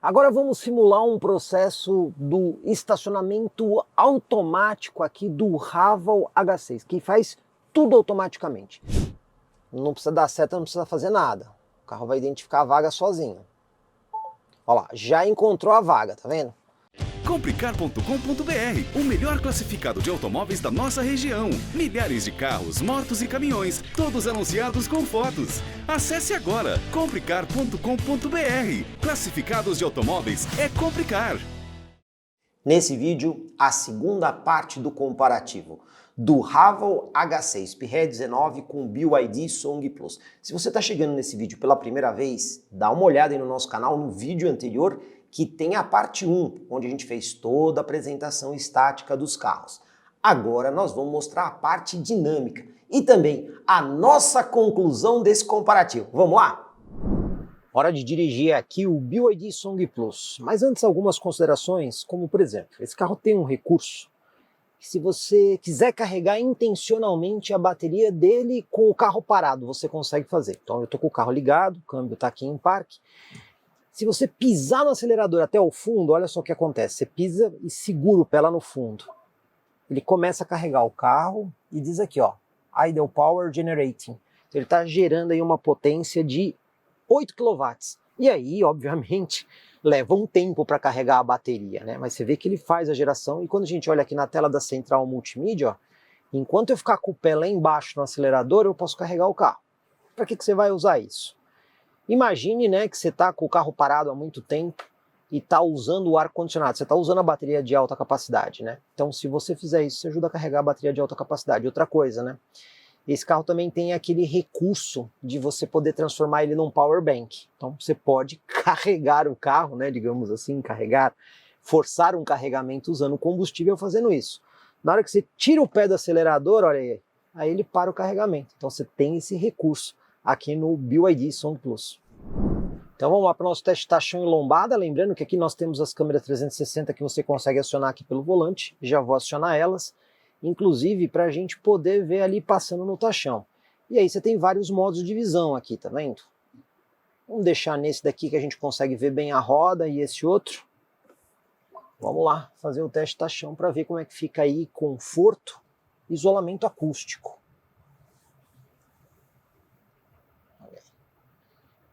Agora vamos simular um processo do estacionamento automático aqui do Haval H6, que faz tudo automaticamente. Não precisa dar seta, não precisa fazer nada. O carro vai identificar a vaga sozinho. Olha lá, já encontrou a vaga, tá vendo? Complicar.com.br, o melhor classificado de automóveis da nossa região. Milhares de carros, motos e caminhões, todos anunciados com fotos. Acesse agora, complicar.com.br. Classificados de automóveis é Complicar. Nesse vídeo, a segunda parte do comparativo do Haval H6 PRE19 com BYD Song Plus. Se você está chegando nesse vídeo pela primeira vez, dá uma olhada aí no nosso canal, no vídeo anterior, que tem a parte 1, onde a gente fez toda a apresentação estática dos carros. Agora nós vamos mostrar a parte dinâmica e também a nossa conclusão desse comparativo. Vamos lá? Hora de dirigir aqui o BYD Song Plus. Mas antes algumas considerações, como por exemplo, esse carro tem um recurso que se você quiser carregar intencionalmente a bateria dele com o carro parado, você consegue fazer. Então eu estou com o carro ligado, o câmbio está aqui em parque. Se você pisar no acelerador até o fundo, olha só o que acontece. Você pisa e segura o pé lá no fundo. Ele começa a carregar o carro e diz aqui, ó, Idle Power Generating. Então ele está gerando aí uma potência de 8 kW. E aí, obviamente, leva um tempo para carregar a bateria, né? Mas você vê que ele faz a geração e quando a gente olha aqui na tela da central multimídia, ó, enquanto eu ficar com o pé lá embaixo no acelerador, eu posso carregar o carro. Para que você vai usar isso? Imagine, né, que você está com o carro parado há muito tempo e está usando o ar-condicionado, você está usando a bateria de alta capacidade, né? Então, se você fizer isso, você ajuda a carregar a bateria de alta capacidade. Outra coisa, né? Esse carro também tem aquele recurso de você poder transformar ele num power bank. Então, você pode carregar o carro, né, digamos assim, forçar um carregamento usando combustível fazendo isso. Na hora que você tira o pé do acelerador, olha aí ele para o carregamento. Então, você tem esse recurso aqui no BYD Song Plus. Então vamos lá para o nosso teste de tração e lombada, lembrando que aqui nós temos as câmeras 360 que você consegue acionar aqui pelo volante, já vou acionar elas, inclusive para a gente poder ver ali passando no tachão. E aí você tem vários modos de visão aqui, tá vendo? Vamos deixar nesse daqui que a gente consegue ver bem a roda e esse outro. Vamos lá fazer o teste de tração para ver como é que fica aí conforto, isolamento acústico.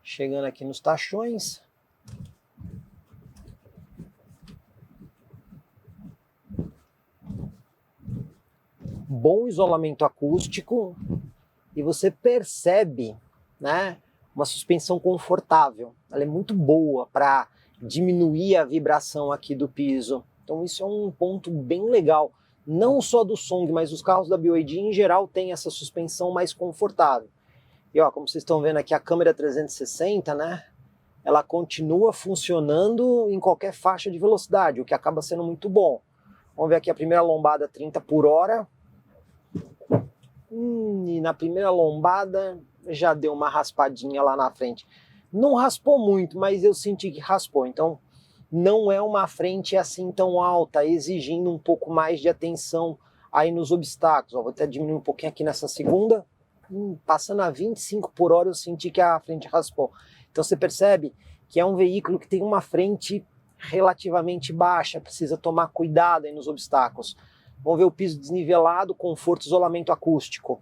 Chegando aqui nos tachões. Bom isolamento acústico e você percebe, né, uma suspensão confortável. Ela é muito boa para diminuir a vibração aqui do piso. Então isso é um ponto bem legal. Não só do Song, mas os carros da BYD em geral têm essa suspensão mais confortável. E ó, como vocês estão vendo aqui a câmera 360, né? Ela continua funcionando em qualquer faixa de velocidade, o que acaba sendo muito bom. Vamos ver aqui a primeira lombada 30 por hora. E na primeira lombada já deu uma raspadinha lá na frente. Não raspou muito, mas eu senti que raspou. Então não é uma frente assim tão alta, exigindo um pouco mais de atenção aí nos obstáculos. Ó, vou até diminuir um pouquinho aqui nessa segunda. Passando a 25 por hora eu senti que a frente raspou. Então você percebe que é um veículo que tem uma frente relativamente baixa, precisa tomar cuidado aí nos obstáculos. Vamos ver o piso desnivelado, conforto, isolamento acústico.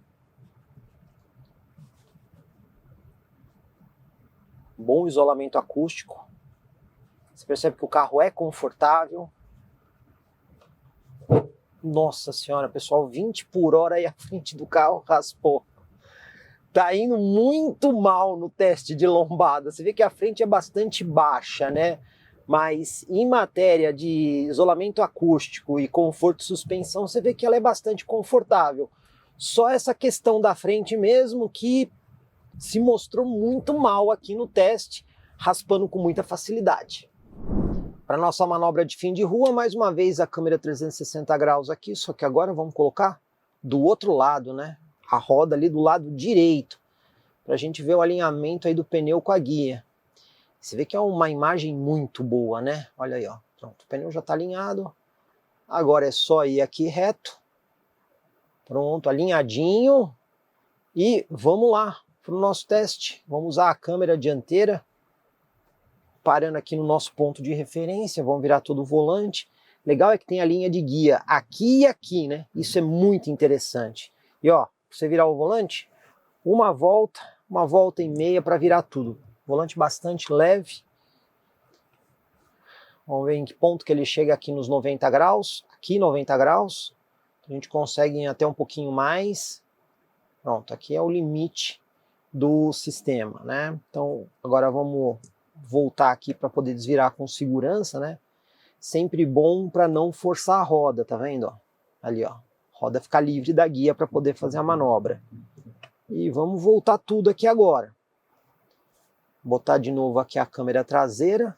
Bom isolamento acústico. Você percebe que o carro é confortável. Nossa senhora, pessoal, 20 por hora e a frente do carro raspou. Tá indo muito mal no teste de lombada. Você vê que a frente é bastante baixa, né? Mas em matéria de isolamento acústico e conforto de suspensão, você vê que ela é bastante confortável. Só essa questão da frente mesmo que se mostrou muito mal aqui no teste, raspando com muita facilidade. Para nossa manobra de fim de rua, mais uma vez a câmera 360 graus aqui, só que agora vamos colocar do outro lado, né? A roda ali do lado direito, para a gente ver o alinhamento aí do pneu com a guia. Você vê que é uma imagem muito boa, né? Olha aí, ó. Pronto, o pneu já está alinhado. Agora é só ir aqui reto. Pronto, alinhadinho. E vamos lá para o nosso teste. Vamos usar a câmera dianteira parando aqui no nosso ponto de referência, vamos virar todo o volante. Legal é que tem a linha de guia aqui e aqui, né? Isso é muito interessante. E ó, você virar o volante, uma volta e meia para virar tudo. Volante bastante leve. Vamos ver em que ponto que ele chega aqui nos 90 graus. Aqui 90 graus. A gente consegue ir até um pouquinho mais. Pronto, aqui é o limite do sistema, né? Então agora vamos voltar aqui para poder desvirar com segurança, né? Sempre bom para não forçar a roda, tá vendo? Ó? Ali, ó. A roda ficar livre da guia para poder fazer a manobra. E vamos voltar tudo aqui agora. Botar de novo aqui a câmera traseira.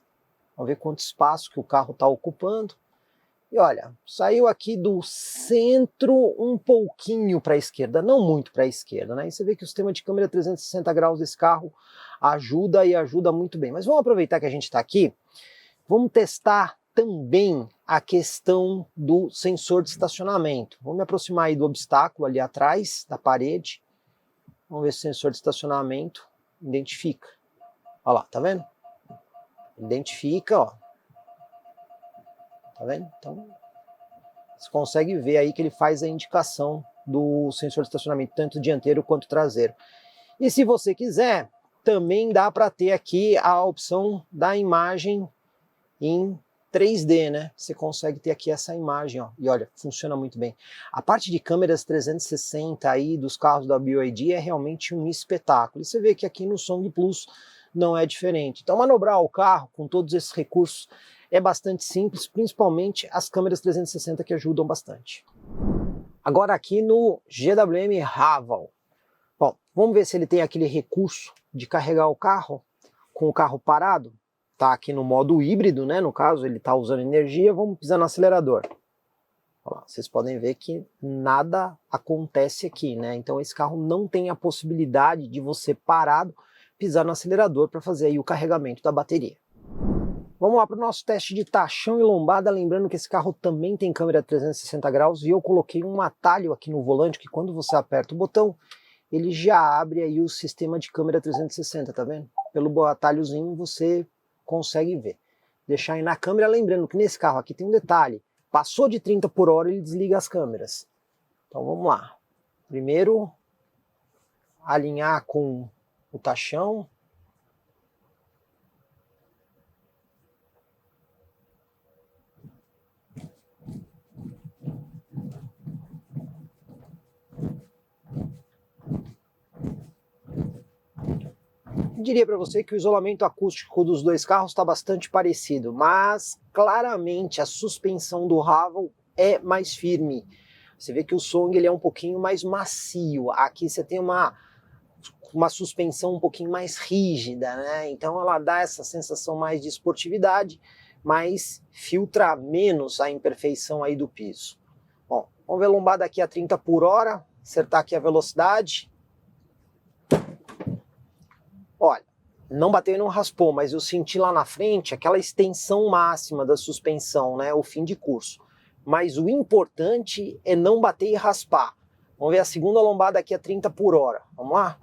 Vamos ver quanto espaço que o carro está ocupando. E olha, saiu aqui do centro um pouquinho para a esquerda, não muito para a esquerda, né? E você vê que o sistema de câmera 360 graus desse carro ajuda e ajuda muito bem. Mas vamos aproveitar que a gente está aqui, vamos testar também a questão do sensor de estacionamento. Vou me aproximar aí do obstáculo ali atrás, da parede. Vamos ver se o sensor de estacionamento identifica. Olha lá, tá vendo? Identifica, ó. Tá vendo? Então, você consegue ver aí que ele faz a indicação do sensor de estacionamento, tanto dianteiro quanto traseiro. E se você quiser, também dá para ter aqui a opção da imagem em 3D, né? Você consegue ter aqui essa imagem, ó. E olha, funciona muito bem. A parte de câmeras 360 aí dos carros da BYD é realmente um espetáculo. E você vê que aqui no Song Plus não é diferente. Então manobrar o carro com todos esses recursos é bastante simples, principalmente as câmeras 360 que ajudam bastante. Agora aqui no GWM Haval. Bom, vamos ver se ele tem aquele recurso de carregar o carro com o carro parado. Tá aqui no modo híbrido, né? No caso, ele está usando energia. Vamos pisar no acelerador. Olha lá, vocês podem ver que nada acontece aqui, né? Então esse carro não tem a possibilidade de você parado pisar no acelerador para fazer aí o carregamento da bateria. Vamos lá para o nosso teste de tachão e lombada, lembrando que esse carro também tem câmera 360 graus e eu coloquei um atalho aqui no volante que quando você aperta o botão, ele já abre aí o sistema de câmera 360, tá vendo? Pelo atalhozinho você consegue ver. Deixar aí na câmera, lembrando que nesse carro aqui tem um detalhe, passou de 30 por hora ele desliga as câmeras. Então vamos lá. Primeiro, alinhar com o tachão. Eu diria para você que o isolamento acústico dos dois carros está bastante parecido, mas claramente a suspensão do Haval é mais firme. Você vê que o Song ele é um pouquinho mais macio. Aqui você tem uma suspensão um pouquinho mais rígida, né? Então ela dá essa sensação mais de esportividade, mas filtra menos a imperfeição aí do piso. Bom, vamos ver a lombada aqui a 30 por hora, acertar aqui a velocidade. Olha, não bateu e não raspou, mas eu senti lá na frente aquela extensão máxima da suspensão, né? O fim de curso. Mas o importante é não bater e raspar. Vamos ver a segunda lombada aqui a 30 por hora. Vamos lá?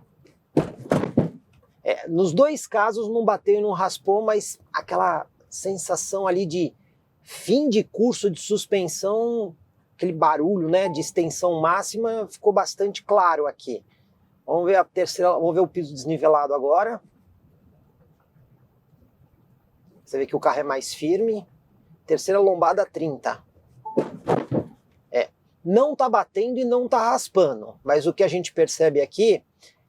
Nos dois casos não bateu e não raspou, mas aquela sensação ali de fim de curso de suspensão, aquele barulho, né, de extensão máxima, ficou bastante claro aqui. Vamos ver a terceira, vamos ver o piso desnivelado agora. Você vê que o carro é mais firme. Terceira lombada 30. Não tá batendo e não tá raspando, mas o que a gente percebe aqui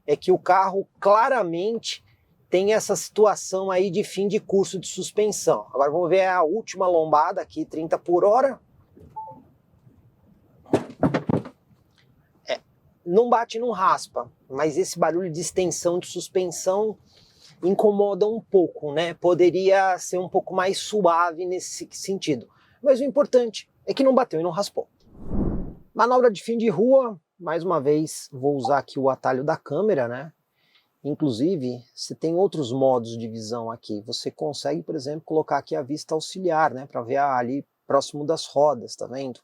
é que o carro claramente tem essa situação aí de fim de curso de suspensão. Agora vamos ver a última lombada aqui, 30 por hora. Não bate e não raspa, mas esse barulho de extensão de suspensão incomoda um pouco, né? Poderia ser um pouco mais suave nesse sentido. Mas o importante é que não bateu e não raspou. Manobra de fim de rua, mais uma vez vou usar aqui o atalho da câmera, né? Inclusive, você tem outros modos de visão aqui. Você consegue, por exemplo, colocar aqui a vista auxiliar, né? Para ver ali próximo das rodas, tá vendo?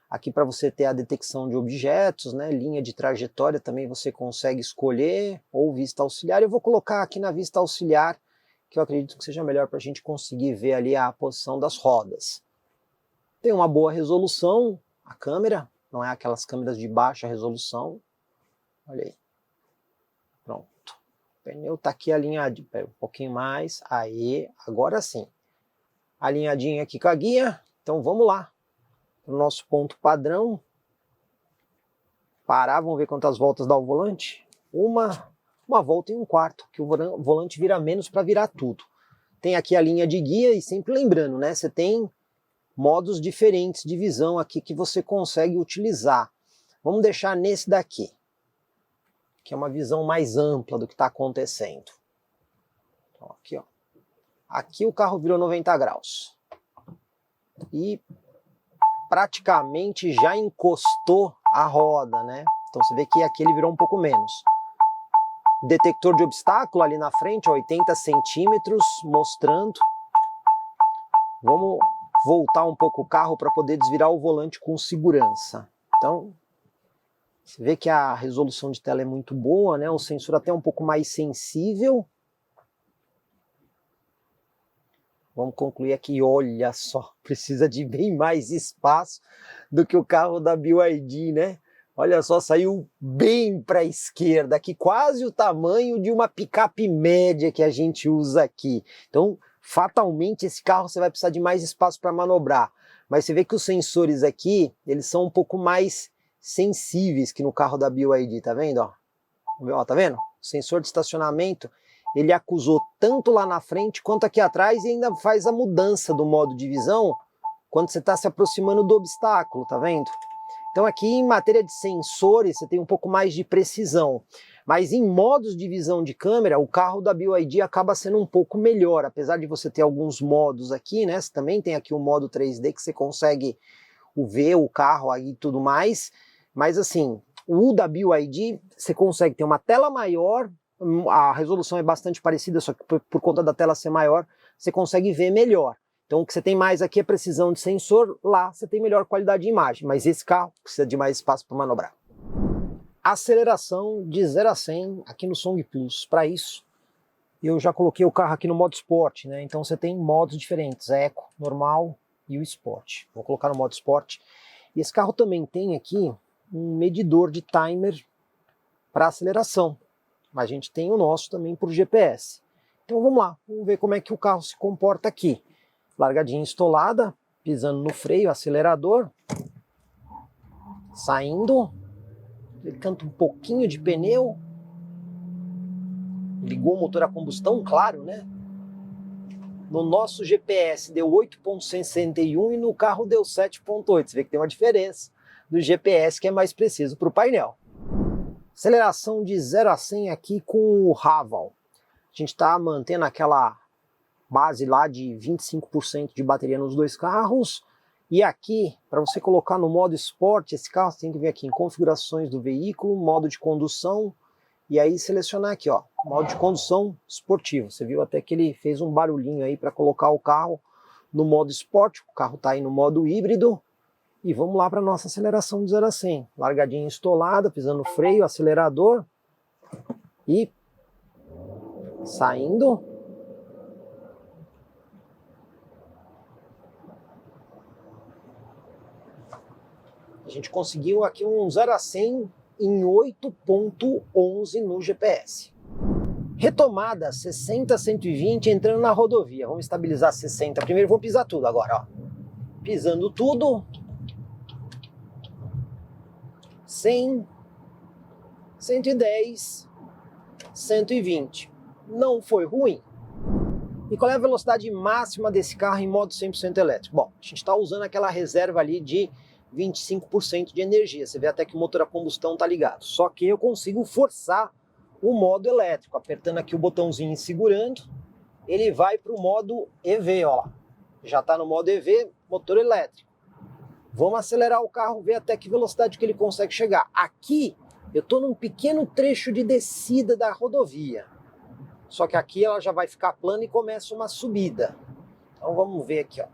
Aqui para você ter a detecção de objetos, né? Linha de trajetória também você consegue escolher, ou vista auxiliar. Eu vou colocar aqui na vista auxiliar, que eu acredito que seja melhor para a gente conseguir ver ali a posição das rodas. Tem uma boa resolução, a câmera, não é aquelas câmeras de baixa resolução. Olha aí. Pronto. O pneu está aqui alinhadinho, um pouquinho mais, aí, agora sim. Alinhadinho aqui com a guia, então vamos lá. O nosso ponto padrão. Parar, vamos ver quantas voltas dá o volante. Uma volta e um quarto, que o volante vira menos para virar tudo. Tem aqui a linha de guia e sempre lembrando, né? Você tem modos diferentes de visão aqui que você consegue utilizar. Vamos deixar nesse daqui, que é uma visão mais ampla do que está acontecendo. Então, aqui, ó. Aqui o carro virou 90 graus. E praticamente já encostou a roda, né? Então você vê que aqui ele virou um pouco menos. Detector de obstáculo ali na frente, 80 centímetros, mostrando. Vamos voltar um pouco o carro para poder desvirar o volante com segurança. Então, você vê que a resolução de tela é muito boa, né? O sensor até um pouco mais sensível. Vamos concluir aqui, olha só, precisa de bem mais espaço do que o carro da BYD, né? Olha só, saiu bem para a esquerda, aqui quase o tamanho de uma picape média que a gente usa aqui. Então, fatalmente, esse carro você vai precisar de mais espaço para manobrar. Mas você vê que os sensores aqui, eles são um pouco mais sensíveis que no carro da BYD, tá vendo? Ó, tá vendo? O sensor de estacionamento, ele acusou tanto lá na frente quanto aqui atrás e ainda faz a mudança do modo de visão quando você está se aproximando do obstáculo, tá vendo? Então aqui em matéria de sensores você tem um pouco mais de precisão, mas em modos de visão de câmera o carro da BYD acaba sendo um pouco melhor, apesar de você ter alguns modos aqui, né? Você também tem aqui o modo 3D que você consegue ver o carro aí e tudo mais, mas assim, o da BYD você consegue ter uma tela maior, a resolução é bastante parecida, só que por conta da tela ser maior, você consegue ver melhor. Então o que você tem mais aqui é precisão de sensor, lá você tem melhor qualidade de imagem, mas esse carro precisa de mais espaço para manobrar. Aceleração de 0 a 100 aqui no Song Plus. Para isso, eu já coloquei o carro aqui no modo Sport, né? Então você tem modos diferentes, Eco, Normal e o Sport. Vou colocar no modo Sport. E esse carro também tem aqui um medidor de timer para aceleração. Mas a gente tem o nosso também por GPS. Então vamos lá, vamos ver como é que o carro se comporta aqui. Largadinha estolada, pisando no freio, acelerador, saindo, ele canta um pouquinho de pneu, ligou o motor a combustão, claro, né? No nosso GPS deu 8.61 e no carro deu 7.8, você vê que tem uma diferença do GPS que é mais preciso para o painel. Aceleração de 0 a 100 aqui com o Haval. A gente está mantendo aquela base lá de 25% de bateria nos dois carros. E aqui, para você colocar no modo Sport, esse carro você tem que vir aqui em configurações do veículo, modo de condução, e aí selecionar aqui, ó, modo de condução esportivo. Você viu até que ele fez um barulhinho aí para colocar o carro no modo Sport, o carro está aí no modo híbrido. E vamos lá para a nossa aceleração de 0 a 100. Largadinha estolada, pisando no freio, acelerador e saindo. A gente conseguiu aqui um 0 a 100 em 8.11 no GPS. Retomada 60 a 120 entrando na rodovia. Vamos estabilizar 60. Primeiro vou pisar tudo agora, ó. Pisando tudo. 100, 110, 120. Não foi ruim. E qual é a velocidade máxima desse carro em modo 100% elétrico? Bom, a gente está usando aquela reserva ali de 25% de energia. Você vê até que o motor a combustão está ligado. Só que eu consigo forçar o modo elétrico. Apertando aqui o botãozinho e segurando, ele vai para o modo EV, ó lá. Já está no modo EV, motor elétrico. Vamos acelerar o carro, ver até que velocidade que ele consegue chegar. Aqui, eu estou num pequeno trecho de descida da rodovia. Só que aqui ela já vai ficar plana e começa uma subida. Então vamos ver aqui, ó.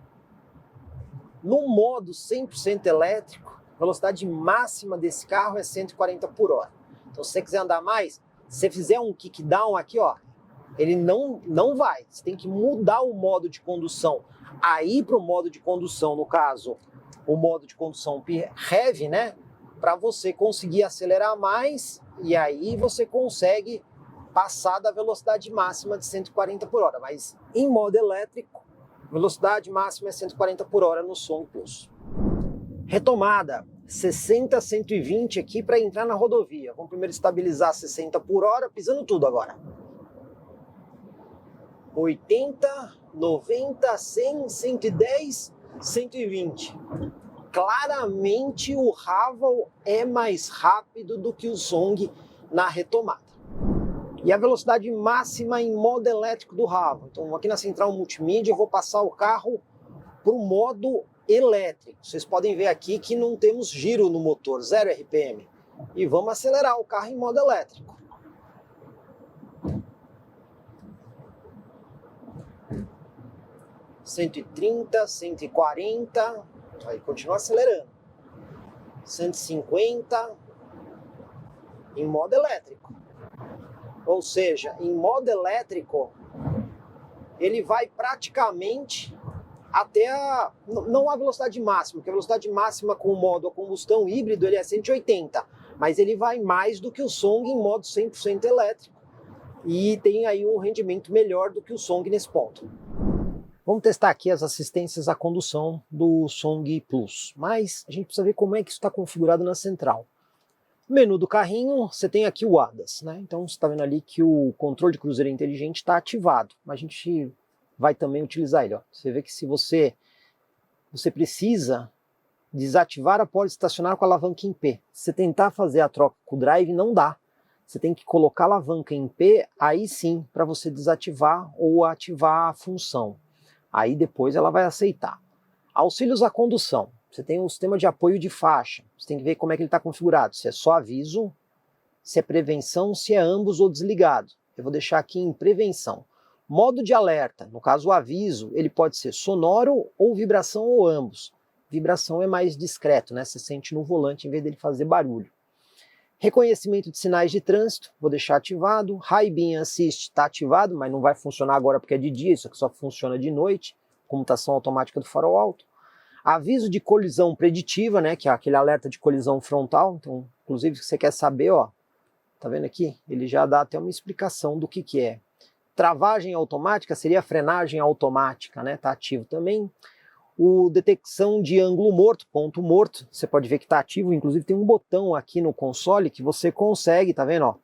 No modo 100% elétrico, a velocidade máxima desse carro é 140 por hora. Então se você quiser andar mais, se você fizer um kickdown aqui, ó, ele não vai. Você tem que mudar o modo de condução. Aí para o modo de condução, no caso, o modo de condução heavy, né? Para você conseguir acelerar mais e aí você consegue passar da velocidade máxima de 140 por hora. Mas em modo elétrico, velocidade máxima é 140 por hora no Song Plus. Retomada, 60 a 120 aqui para entrar na rodovia. Vamos primeiro estabilizar 60 por hora, pisando tudo agora. 80, 90, 100, 110, 120. Claramente o Haval é mais rápido do que o Song na retomada. E a velocidade máxima em modo elétrico do Haval. Então aqui na central multimídia eu vou passar o carro para o modo elétrico. Vocês podem ver aqui que não temos giro no motor, 0 RPM. E vamos acelerar o carro em modo elétrico. (130, 140, aí continua acelerando. 150 em modo elétrico. Ou seja, em modo elétrico, ele vai praticamente até não a velocidade máxima, porque a velocidade máxima com o modo a combustão híbrido ele é 180, mas ele vai mais do que o Song em modo 100% elétrico e tem aí um rendimento melhor do que o Song nesse ponto. Vamos testar aqui as assistências à condução do Song Plus, mas a gente precisa ver como é que isso está configurado na central. No menu do carrinho, você tem aqui o ADAS, né? Então você está vendo ali que o controle de cruzeiro inteligente está ativado, mas a gente vai também utilizar ele. Ó. Você vê que se você precisa desativar a porta estacionária com a alavanca em P. Se você tentar fazer a troca com o drive, não dá. Você tem que colocar a alavanca em P, aí sim, para você desativar ou ativar a função. Aí depois ela vai aceitar. Auxílios à condução. Você tem um sistema de apoio de faixa. Você tem que ver como é que ele está configurado. Se é só aviso, se é prevenção, se é ambos ou desligado. Eu vou deixar aqui em prevenção. Modo de alerta. No caso, o aviso, ele pode ser sonoro ou vibração ou ambos. Vibração é mais discreto, né? Você sente no volante em vez dele fazer barulho. Reconhecimento de sinais de trânsito, vou deixar ativado. High Beam Assist está ativado, mas não vai funcionar agora porque é de dia, isso aqui só funciona de noite. Comutação automática do farol alto. Aviso de colisão preditiva, né, que é aquele alerta de colisão frontal. Então, inclusive, se você quer saber, ó, tá vendo aqui? Ele já dá até uma explicação do que é. Travagem automática seria a frenagem automática, né? Tá ativo também. O detecção de ângulo morto, ponto morto, você pode ver que está ativo, inclusive tem um botão aqui no console que você consegue, tá vendo, ó,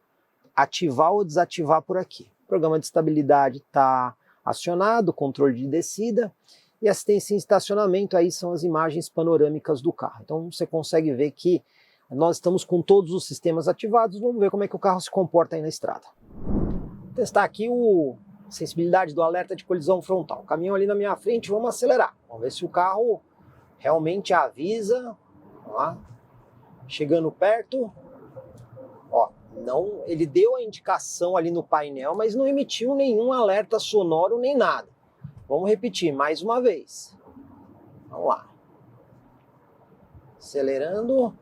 ativar ou desativar por aqui. O programa de estabilidade está acionado, controle de descida e assistência em estacionamento, aí são as imagens panorâmicas do carro. Então você consegue ver que nós estamos com todos os sistemas ativados, vamos ver como é que o carro se comporta aí na estrada. Vou testar aqui a sensibilidade do alerta de colisão frontal. O caminhão ali na minha frente, vamos acelerar. Vamos ver se o carro realmente avisa. Vamos lá. Chegando perto. Ó, não, ele deu a indicação ali no painel, mas não emitiu nenhum alerta sonoro nem nada. Vamos repetir mais uma vez. Vamos lá. Acelerando.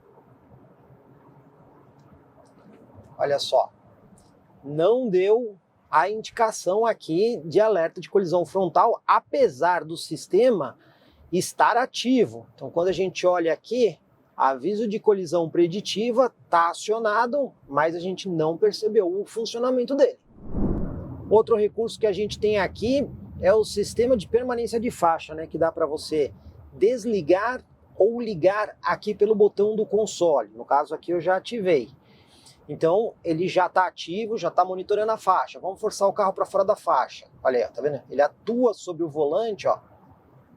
Olha só. Não deu a indicação aqui de alerta de colisão frontal, apesar do sistema estar ativo. Então, quando a gente olha aqui, aviso de colisão preditiva está acionado, mas a gente não percebeu o funcionamento dele. Outro recurso que a gente tem aqui é o sistema de permanência de faixa, né, que dá para você desligar ou ligar aqui pelo botão do console. No caso aqui eu já ativei. Então, ele já está ativo, já está monitorando a faixa. Vamos forçar o carro para fora da faixa. Olha aí, ó, tá vendo? Ele atua sobre o volante, ó,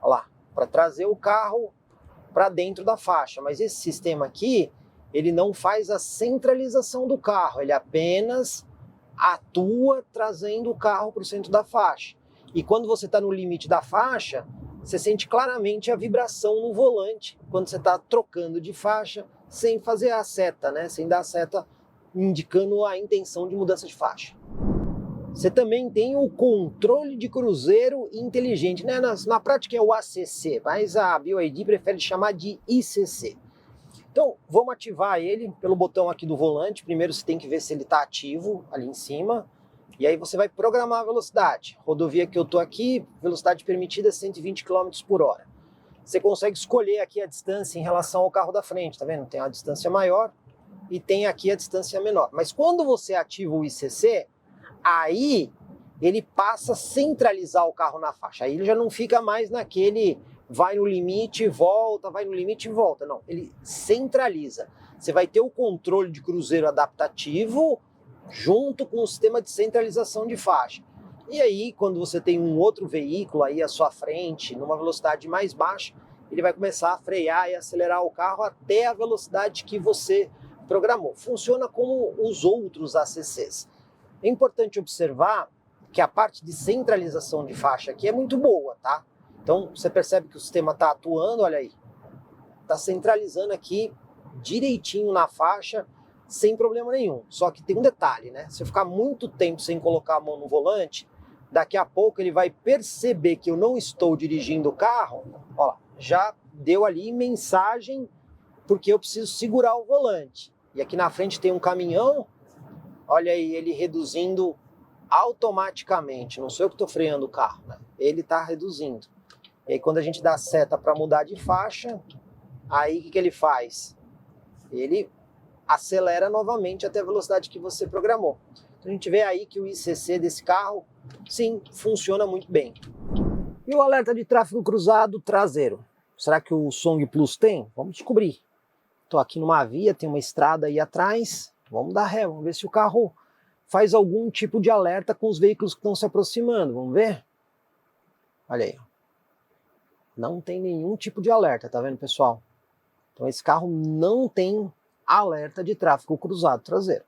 olha lá, para trazer o carro para dentro da faixa. Mas esse sistema aqui, ele não faz a centralização do carro, ele apenas atua trazendo o carro para o centro da faixa. E quando você está no limite da faixa, você sente claramente a vibração no volante, quando você está trocando de faixa, sem fazer a seta, né? Sem dar a seta indicando a intenção de mudança de faixa. Você também tem o controle de cruzeiro inteligente, né? Na prática é o ACC, mas a BYD prefere chamar de ICC. Então, vamos ativar ele pelo botão aqui do volante. Primeiro você tem que ver se ele está ativo ali em cima. E aí você vai programar a velocidade. Rodovia que eu tô aqui, velocidade permitida é 120 km por hora. Você consegue escolher aqui a distância em relação ao carro da frente, tá vendo? Tem uma distância maior e tem aqui a distância menor. Mas quando você ativa o ICC, aí ele passa a centralizar o carro na faixa. Aí ele já não fica mais naquele vai no limite e volta, vai no limite e volta. Não, ele centraliza. Você vai ter o controle de cruzeiro adaptativo junto com o sistema de centralização de faixa. E aí, quando você tem um outro veículo aí à sua frente, numa velocidade mais baixa, ele vai começar a frear e acelerar o carro até a velocidade que você programou. Funciona como os outros ACCs. É importante observar que a parte de centralização de faixa aqui é muito boa, tá? Então, você percebe que o sistema está atuando, olha aí. Está centralizando aqui direitinho na faixa, sem problema nenhum. Só que tem um detalhe, né? Se eu ficar muito tempo sem colocar a mão no volante, daqui a pouco ele vai perceber que eu não estou dirigindo o carro, ó, já deu ali mensagem porque eu preciso segurar o volante. E aqui na frente tem um caminhão, olha aí ele reduzindo automaticamente, não sou eu que estou freando o carro, né? Ele está reduzindo. E aí quando a gente dá seta para mudar de faixa, aí o que ele faz? Ele acelera novamente até a velocidade que você programou. Então a gente vê aí que o ICC desse carro, sim, funciona muito bem. E o alerta de tráfego cruzado traseiro? Será que o Song Plus tem? Vamos descobrir. Estou aqui numa via, tem uma estrada aí atrás, vamos dar ré, vamos ver se o carro faz algum tipo de alerta com os veículos que estão se aproximando, vamos ver? Olha aí. Não tem nenhum tipo de alerta, tá vendo, pessoal? Então esse carro não tem alerta de tráfego cruzado traseiro.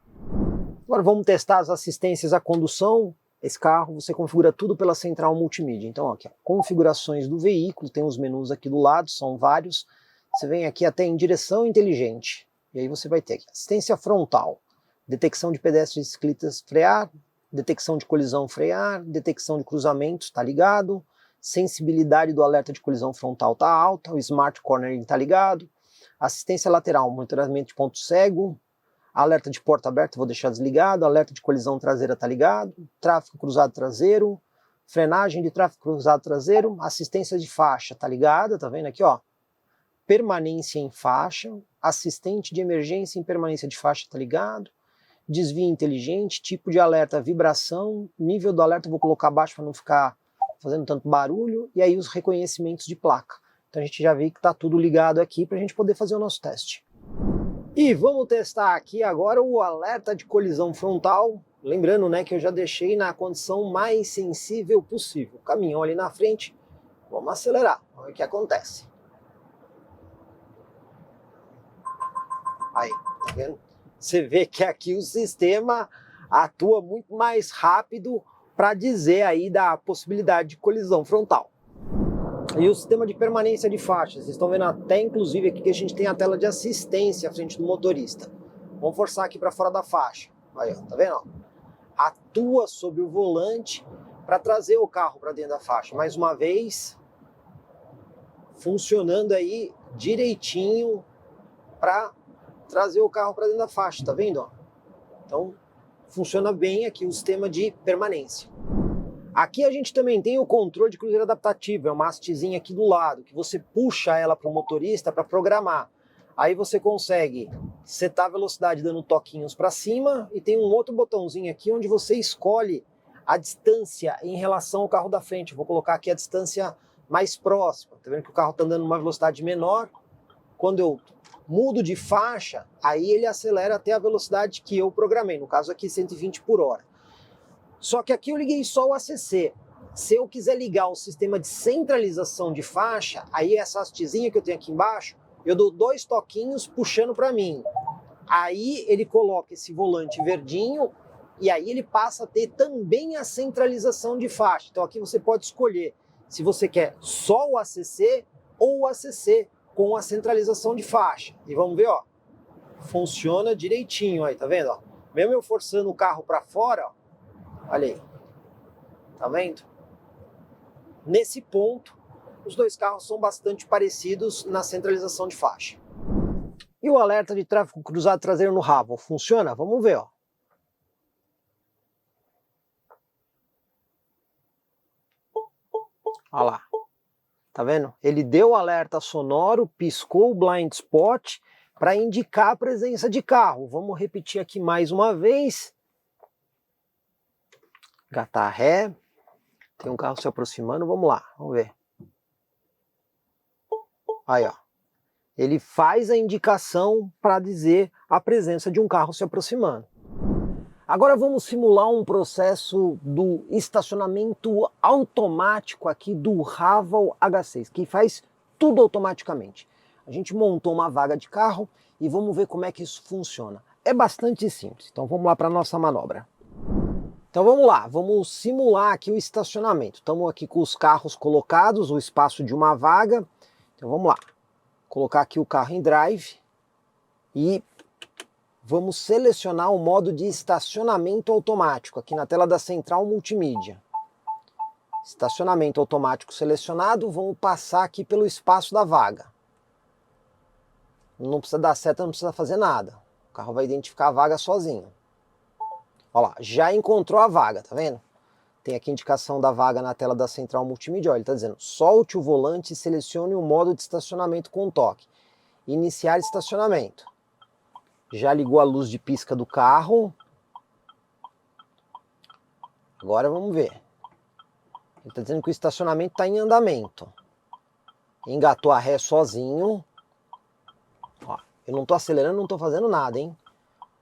Agora vamos testar as assistências à condução. Esse carro você configura tudo pela central multimídia. Então aqui, ó, configurações do veículo, tem os menus aqui do lado, são vários. Você vem aqui até em direção inteligente. E aí você vai ter aqui assistência frontal, detecção de pedestres e ciclistas frear, detecção de colisão frear, detecção de cruzamentos, está ligado, sensibilidade do alerta de colisão frontal está alta, o Smart Cornering está ligado, assistência lateral, monitoramento de ponto cego, alerta de porta aberta, vou deixar desligado, alerta de colisão traseira está ligado, tráfego cruzado traseiro, frenagem de tráfego cruzado traseiro, assistência de faixa está ligada, tá vendo aqui, ó, permanência em faixa, assistente de emergência em permanência de faixa está ligado, desvio inteligente, tipo de alerta, vibração, nível do alerta eu vou colocar baixo para não ficar fazendo tanto barulho, e aí os reconhecimentos de placa. Então a gente já vê que está tudo ligado aqui para a gente poder fazer o nosso teste. E vamos testar aqui agora o alerta de colisão frontal, lembrando, né, que eu já deixei na condição mais sensível possível. O caminhão ali na frente, vamos acelerar, vamos ver o que acontece. Aí, tá vendo? Você vê que aqui o sistema atua muito mais rápido para dizer aí da possibilidade de colisão frontal. E o sistema de permanência de faixas, vocês estão vendo até inclusive aqui que a gente tem a tela de assistência à frente do motorista. Vamos forçar aqui para fora da faixa. Aí, ó, tá vendo? Atua sobre o volante para trazer o carro para dentro da faixa. Mais uma vez, funcionando aí direitinho para trazer o carro para dentro da faixa, tá vendo? Então, funciona bem aqui o sistema de permanência. Aqui a gente também tem o controle de cruzeiro adaptativo, é uma hastezinha aqui do lado, que você puxa ela para o motorista para programar. Aí você consegue setar a velocidade dando toquinhos para cima e tem um outro botãozinho aqui onde você escolhe a distância em relação ao carro da frente. Eu vou colocar aqui a distância mais próxima. Tá vendo que o carro está andando numa velocidade menor? Quando eu mudo de faixa, aí ele acelera até a velocidade que eu programei, no caso aqui 120 por hora. Só que aqui eu liguei só o ACC. Se eu quiser ligar o sistema de centralização de faixa, aí essa hastezinha que eu tenho aqui embaixo, eu dou 2 toquinhos puxando para mim. Aí ele coloca esse volante verdinho e aí ele passa a ter também a centralização de faixa. Então aqui você pode escolher se você quer só o ACC ou o ACC com a centralização de faixa. E vamos ver, ó, funciona direitinho aí, tá vendo? Ó? Mesmo eu forçando o carro para fora, ó, olha aí, tá vendo? Nesse ponto, os dois carros são bastante parecidos na centralização de faixa. E o alerta de tráfego cruzado traseiro no Haval, funciona? Vamos ver, ó. Olha lá. Tá vendo? Ele deu o alerta sonoro, piscou o blind spot para indicar a presença de carro. Vamos repetir aqui mais uma vez. Engatar ré. Tem um carro se aproximando, vamos lá, vamos ver. Aí, ó. Ele faz a indicação para dizer a presença de um carro se aproximando. Agora vamos simular um processo do estacionamento automático aqui do Haval H6, que faz tudo automaticamente. A gente montou uma vaga de carro e vamos ver como é que isso funciona. É bastante simples, então vamos lá para a nossa manobra. Então vamos lá, vamos simular aqui o estacionamento. Estamos aqui com os carros colocados, o espaço de uma vaga. Então vamos lá, colocar aqui o carro em drive e vamos selecionar o modo de estacionamento automático aqui na tela da central multimídia. Estacionamento automático selecionado, vamos passar aqui pelo espaço da vaga. Não precisa dar seta, não precisa fazer nada. O carro vai identificar a vaga sozinho. Olha lá, já encontrou a vaga, tá vendo? Tem aqui a indicação da vaga na tela da central multimídia. Olha, ele está dizendo, solte o volante e selecione o modo de estacionamento com toque. Iniciar estacionamento. Já ligou a luz de pisca do carro. Agora vamos ver. Ele está dizendo que o estacionamento está em andamento. Engatou a ré sozinho. Ó, eu não estou acelerando, não estou fazendo nada, hein?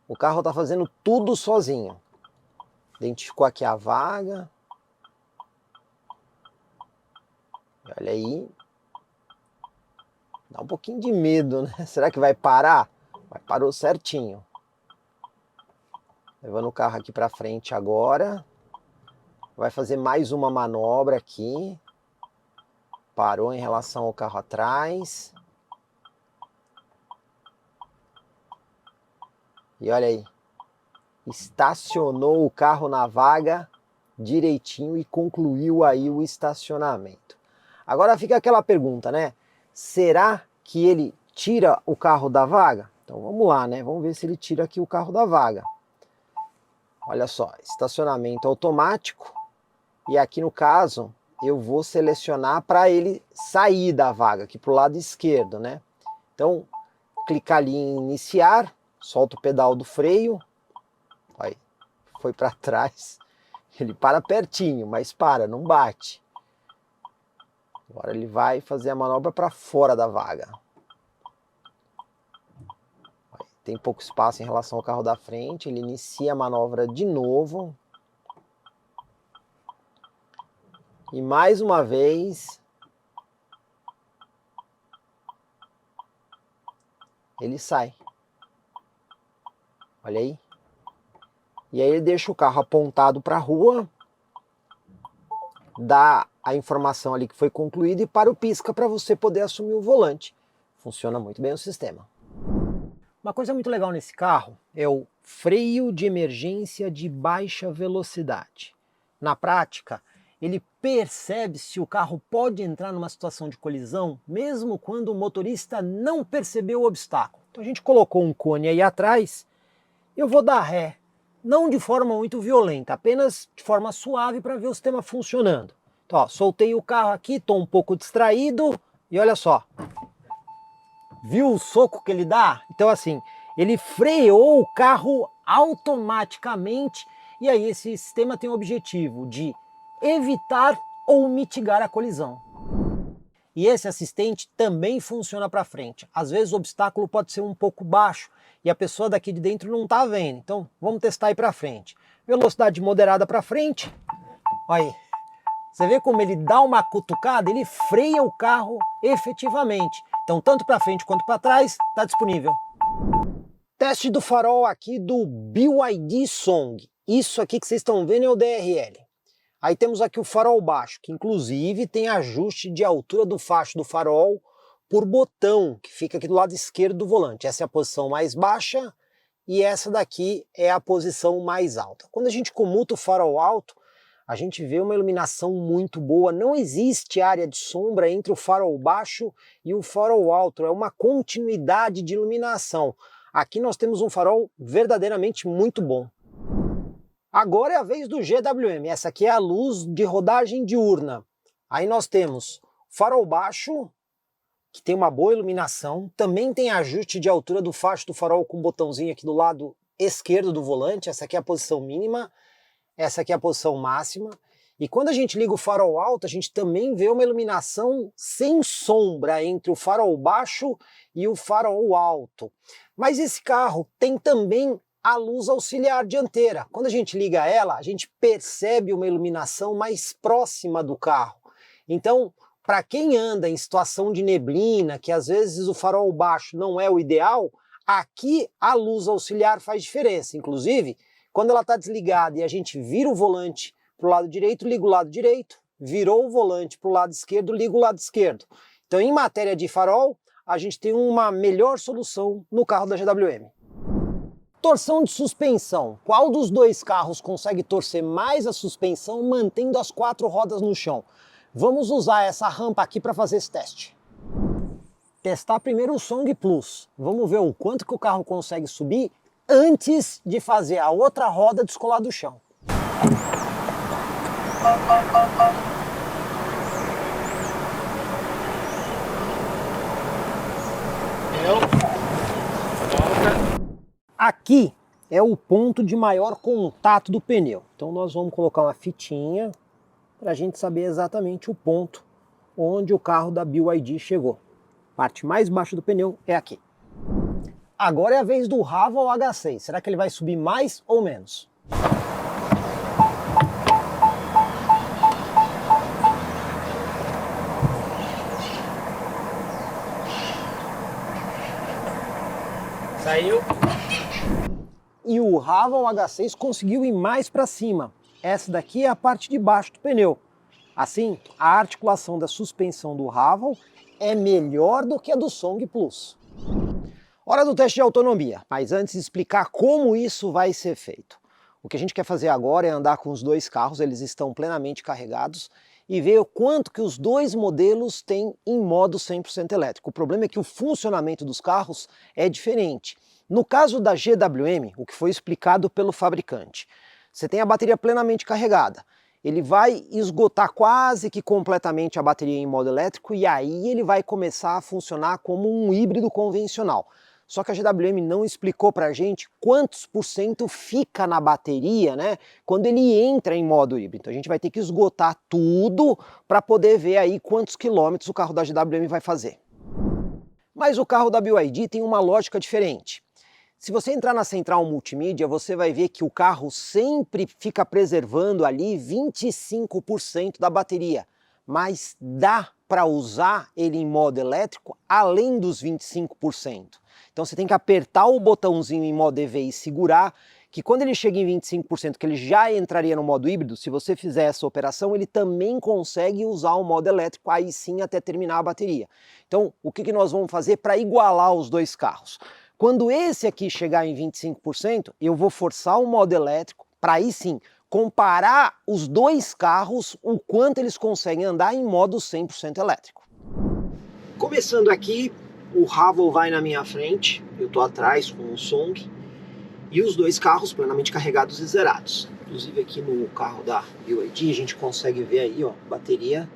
O carro está fazendo tudo sozinho. Identificou aqui a vaga. Olha aí. Dá um pouquinho de medo, né? Será que vai parar? Mas parou certinho. Levando o carro aqui para frente agora. Vai fazer mais uma manobra aqui. Parou em relação ao carro atrás. E olha aí. Estacionou o carro na vaga direitinho e concluiu aí o estacionamento. Agora fica aquela pergunta, né? Será que ele tira o carro da vaga? Então vamos lá, né? Vamos ver se ele tira aqui o carro da vaga. Olha só, estacionamento automático. E aqui no caso, eu vou selecionar para ele sair da vaga, aqui para o lado esquerdo, né? Então, clicar ali em iniciar, solta o pedal do freio. Aí, foi para trás. Ele para pertinho, mas para, não bate. Agora ele vai fazer a manobra para fora da vaga. Tem pouco espaço em relação ao carro da frente, ele inicia a manobra de novo. E mais uma vez, ele sai. Olha aí. E aí ele deixa o carro apontado para a rua, dá a informação ali que foi concluída e para o pisca para você poder assumir o volante. Funciona muito bem o sistema. Uma coisa muito legal nesse carro é o freio de emergência de baixa velocidade. Na prática, ele percebe se o carro pode entrar numa situação de colisão, mesmo quando o motorista não percebeu o obstáculo. Então a gente colocou um cone aí atrás, eu vou dar ré, não de forma muito violenta, apenas de forma suave para ver o sistema funcionando. Então, ó, soltei o carro aqui, estou um pouco distraído e olha só. Viu o soco que ele dá? Então assim, ele freou o carro automaticamente e aí esse sistema tem o objetivo de evitar ou mitigar a colisão. E esse assistente também funciona para frente. Às vezes o obstáculo pode ser um pouco baixo e a pessoa daqui de dentro não está vendo. Então vamos testar aí para frente. Velocidade moderada para frente. Olha aí. Você vê como ele dá uma cutucada, ele freia o carro efetivamente. Então, tanto para frente quanto para trás, está disponível. Teste do farol aqui do BYD Song. Isso aqui que vocês estão vendo é o DRL. Aí temos aqui o farol baixo, que inclusive tem ajuste de altura do facho do farol por botão, que fica aqui do lado esquerdo do volante. Essa é a posição mais baixa e essa daqui é a posição mais alta. Quando a gente comuta o farol alto, a gente vê uma iluminação muito boa, não existe área de sombra entre o farol baixo e o farol alto, é uma continuidade de iluminação. Aqui nós temos um farol verdadeiramente muito bom. Agora é a vez do GWM, essa aqui é a luz de rodagem diurna. Aí nós temos farol baixo, que tem uma boa iluminação, também tem ajuste de altura do facho do farol com um botãozinho aqui do lado esquerdo do volante, essa aqui é a posição mínima, essa aqui é a posição máxima. E quando a gente liga o farol alto, a gente também vê uma iluminação sem sombra entre o farol baixo e o farol alto. Mas esse carro tem também a luz auxiliar dianteira. Quando a gente liga ela, a gente percebe uma iluminação mais próxima do carro. Então, para quem anda em situação de neblina, que às vezes o farol baixo não é o ideal, aqui a luz auxiliar faz diferença. Inclusive, quando ela está desligada e a gente vira o volante para o lado direito, liga o lado direito, virou o volante para o lado esquerdo, liga o lado esquerdo. Então, em matéria de farol, a gente tem uma melhor solução no carro da GWM. Torção de suspensão. Qual dos dois carros consegue torcer mais a suspensão mantendo as 4 rodas no chão? Vamos usar essa rampa aqui para fazer esse teste. Testar primeiro o Song Plus. Vamos ver o quanto que o carro consegue subir antes de fazer a outra roda descolar do chão. Aqui é o ponto de maior contato do pneu. Então nós vamos colocar uma fitinha para a gente saber exatamente o ponto onde o carro da BYD chegou. A parte mais baixa do pneu é aqui. Agora é a vez do Haval H6. Será que ele vai subir mais ou menos? Saiu. E o Haval H6 conseguiu ir mais para cima. Essa daqui é a parte de baixo do pneu. Assim, a articulação da suspensão do Haval é melhor do que a do Song Plus. Hora do teste de autonomia, mas antes de explicar como isso vai ser feito. O que a gente quer fazer agora é andar com os dois carros, eles estão plenamente carregados, e ver o quanto que os dois modelos têm em modo 100% elétrico. O problema é que o funcionamento dos carros é diferente. No caso da GWM, o que foi explicado pelo fabricante, você tem a bateria plenamente carregada. Ele vai esgotar quase que completamente a bateria em modo elétrico e aí ele vai começar a funcionar como um híbrido convencional. Só que a GWM não explicou pra gente quantos % fica na bateria, né, quando ele entra em modo híbrido. Então a gente vai ter que esgotar tudo para poder ver aí quantos quilômetros o carro da GWM vai fazer. Mas o carro da BYD tem uma lógica diferente. Se você entrar na central multimídia, você vai ver que o carro sempre fica preservando ali 25% da bateria, mas dá para usar ele em modo elétrico além dos 25%. Então você tem que apertar o botãozinho em modo EV e segurar, que quando ele chega em 25%, que ele já entraria no modo híbrido, se você fizer essa operação, ele também consegue usar o modo elétrico, aí sim até terminar a bateria. Então o que nós vamos fazer para igualar os dois carros? Quando esse aqui chegar em 25%, eu vou forçar o modo elétrico para aí sim comparar os dois carros, o quanto eles conseguem andar em modo 100% elétrico. Começando aqui, o Haval vai na minha frente, eu estou atrás com o Song, e os dois carros plenamente carregados e zerados. Inclusive aqui no carro da BYD a gente consegue ver aí, ó, a bateria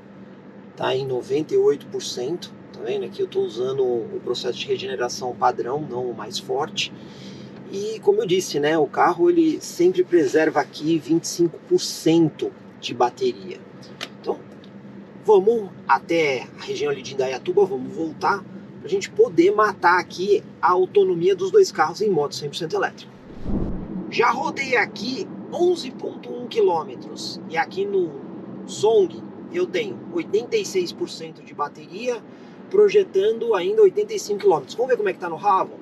está em 98%. Tá vendo? Aqui eu estou usando o processo de regeneração padrão, não o mais forte. E como eu disse, né, o carro ele sempre preserva aqui 25% de bateria. Então, vamos até a região ali de Indaiatuba, vamos voltar para a gente poder matar aqui a autonomia dos dois carros em modo 100% elétrico. Já rodei aqui 11,1 km e aqui no Song eu tenho 86% de bateria, projetando ainda 85 km. Vamos ver como é que está no Haval?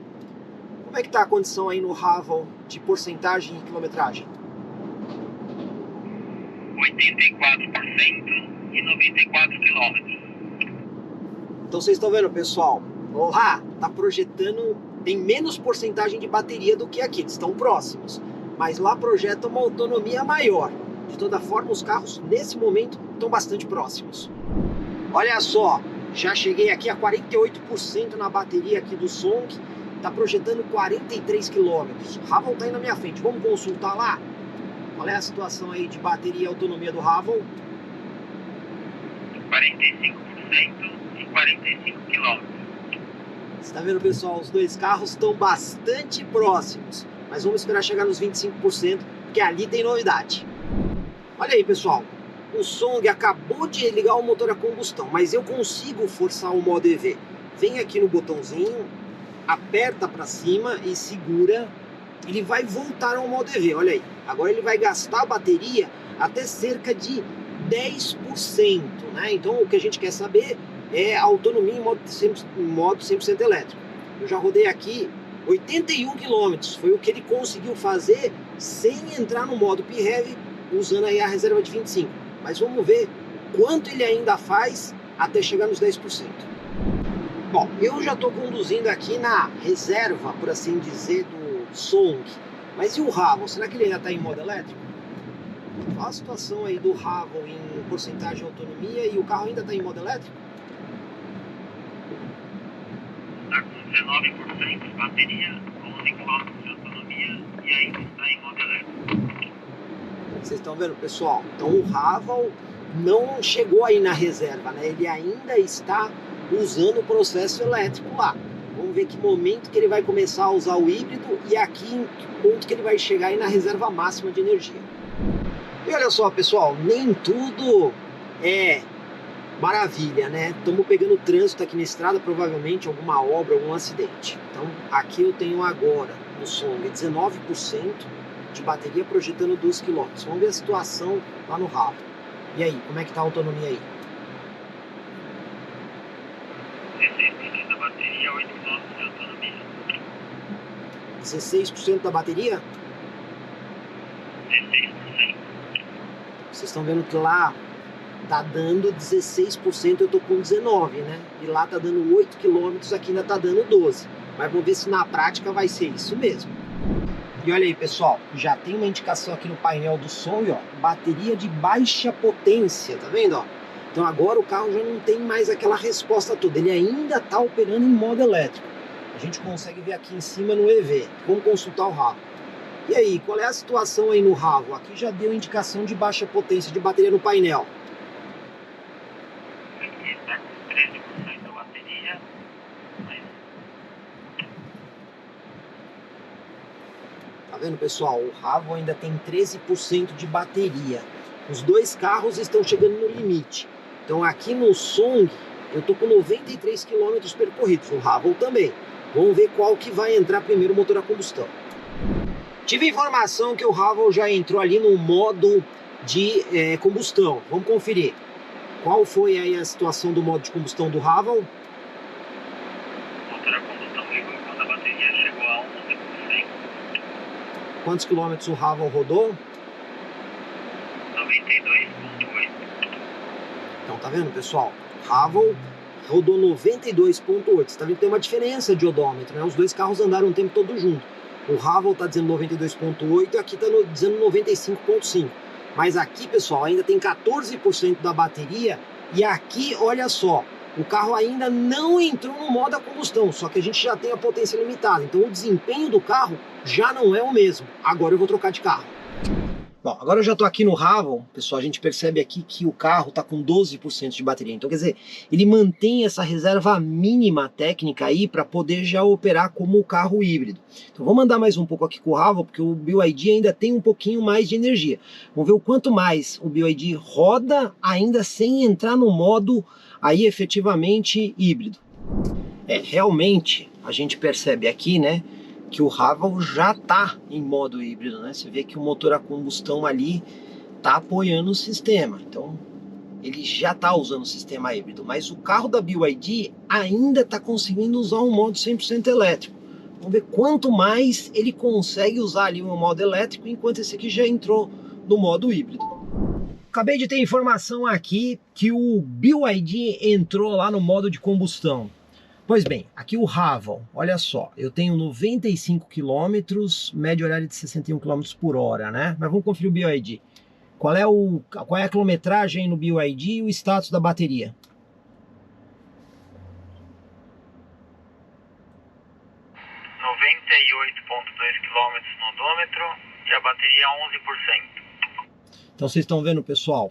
Como é que está a condição aí no Haval de porcentagem e quilometragem? 84% e 94 km. Então vocês estão vendo, pessoal? Lá está projetando, tem menos porcentagem de bateria do que aqui, eles estão próximos. Mas lá projeta uma autonomia maior. De toda forma, os carros nesse momento estão bastante próximos. Olha só! Já cheguei aqui a 48% na bateria aqui do Song, está projetando 43 km. O Haval está aí na minha frente, vamos consultar lá? Qual é a situação aí de bateria e autonomia do Haval? 45% e 45 km. Você tá vendo, pessoal? Os dois carros estão bastante próximos, mas vamos esperar chegar nos 25%, porque ali tem novidade. Olha aí, pessoal. O Song acabou de ligar o motor a combustão, mas eu consigo forçar o modo EV. Vem aqui no botãozinho, aperta para cima e segura. Ele vai voltar ao modo EV, olha aí. Agora ele vai gastar a bateria até cerca de 10%, né? Então o que a gente quer saber é a autonomia em modo 100% elétrico. Eu já rodei aqui 81 km, foi o que ele conseguiu fazer sem entrar no modo P-Heavy, usando aí a reserva de 25. Mas vamos ver quanto ele ainda faz até chegar nos 10%. Bom, eu já estou conduzindo aqui na reserva, por assim dizer, do Song. Mas e o Haval? Será que ele ainda está em modo elétrico? Olha a situação aí do Haval em porcentagem de autonomia e o carro ainda está em modo elétrico? Está com 19% de bateria, 11 km de autonomia e ainda está em modo elétrico. Vocês estão vendo, pessoal? Então o Haval não chegou aí na reserva, né? Ele ainda está usando o processo elétrico lá. Vamos ver que momento que ele vai começar a usar o híbrido e aqui em que ponto que ele vai chegar aí na reserva máxima de energia. E olha só, pessoal, nem tudo é maravilha, né? Estamos pegando trânsito aqui na estrada, provavelmente alguma obra, algum acidente. Então aqui eu tenho agora no Song 19% de bateria projetando 12 km. Vamos ver a situação lá no Haval. E aí, como é que tá a autonomia aí? 16% da bateria, 8 km de autonomia. 16% da bateria? 16%. Vocês estão vendo que lá tá dando 16%, eu tô com 19%, né? E lá tá dando 8 km, aqui ainda tá dando 12. Mas vamos ver se na prática vai ser isso mesmo. E olha aí, pessoal, já tem uma indicação aqui no painel do som, ó, bateria de baixa potência, tá vendo, ó? Então agora o carro já não tem mais aquela resposta toda, ele ainda está operando em modo elétrico. A gente consegue ver aqui em cima no EV. Vamos consultar o Haval. E aí, qual é a situação aí no Haval? Aqui já deu indicação de baixa potência de bateria no painel. Aqui está com 13% da bateria, mas Tá vendo, pessoal? O Haval ainda tem 13% de bateria. Os dois carros estão chegando no limite. Então aqui no Song eu tô com 93 km percorridos, no Haval também. Vamos ver qual que vai entrar primeiro, o motor a combustão. Tive informação que o Haval já entrou ali no modo de combustão. Vamos conferir. Qual foi aí a situação do modo de combustão do Haval? o motor a combustão ligou quando a bateria chegou a 11%. Quantos quilômetros o Haval rodou? 92,8%. Então tá vendo, pessoal? Haval rodou 92,8. Você tá vendo que tem uma diferença de odômetro, né? Os dois carros andaram o tempo todo junto. O Haval tá dizendo 92,8 e aqui tá dizendo 95,5. Mas aqui, pessoal, ainda tem 14% da bateria e aqui, olha só, o carro ainda não entrou no modo a combustão, só que a gente já tem a potência limitada. Então o desempenho do carro já não é o mesmo. Agora eu vou trocar de carro. Bom, agora eu já estou aqui no Haval, pessoal, a gente percebe aqui que o carro está com 12% de bateria. Então, quer dizer, ele mantém essa reserva mínima técnica aí para poder já operar como o carro híbrido. Então, vamos andar mais um pouco aqui com o Haval, porque o BYD ainda tem um pouquinho mais de energia. Vamos ver o quanto mais o BYD roda ainda sem entrar no modo aí efetivamente híbrido. Realmente, a gente percebe aqui, né, que o Haval já está em modo híbrido, né? Você vê que o motor a combustão ali está apoiando o sistema. Então, ele já está usando o sistema híbrido. Mas o carro da BYD ainda está conseguindo usar um modo 100% elétrico. Vamos ver quanto mais ele consegue usar ali um modo elétrico, enquanto esse aqui já entrou no modo híbrido. Acabei de ter informação aqui que o BYD entrou lá no modo de combustão. Pois bem, aqui o Haval, olha só, eu tenho 95 km, média horária de 61 km por hora, né? Mas vamos conferir o BYD. Qual é a quilometragem no BYD e o status da bateria? 98,2 km no odômetro e a bateria 11%. Então vocês estão vendo, pessoal,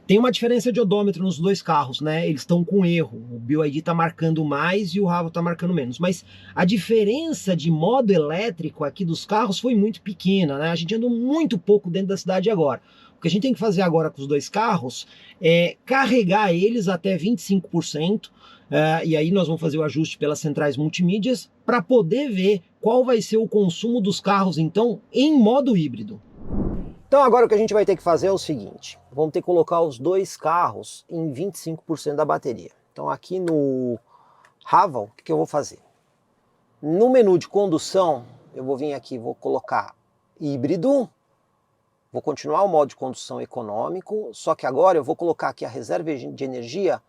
Tem uma diferença de odômetro nos dois carros, né? Eles estão com erro. O BYD está marcando mais e o Haval está marcando menos. Mas a diferença de modo elétrico aqui dos carros foi muito pequena, né? A gente andou muito pouco dentro da cidade agora. O que a gente tem que fazer agora com os dois carros é carregar eles até 25%. E aí nós vamos fazer o ajuste pelas centrais multimídias para poder ver qual vai ser o consumo dos carros, então, em modo híbrido. Então agora o que a gente vai ter que fazer é o seguinte, vamos ter que colocar os dois carros em 25% da bateria. Então aqui no Haval, o que eu vou fazer? No menu de condução, eu vou vir aqui, vou colocar híbrido, vou continuar o modo de condução econômico, só que agora eu vou colocar aqui a reserva de energia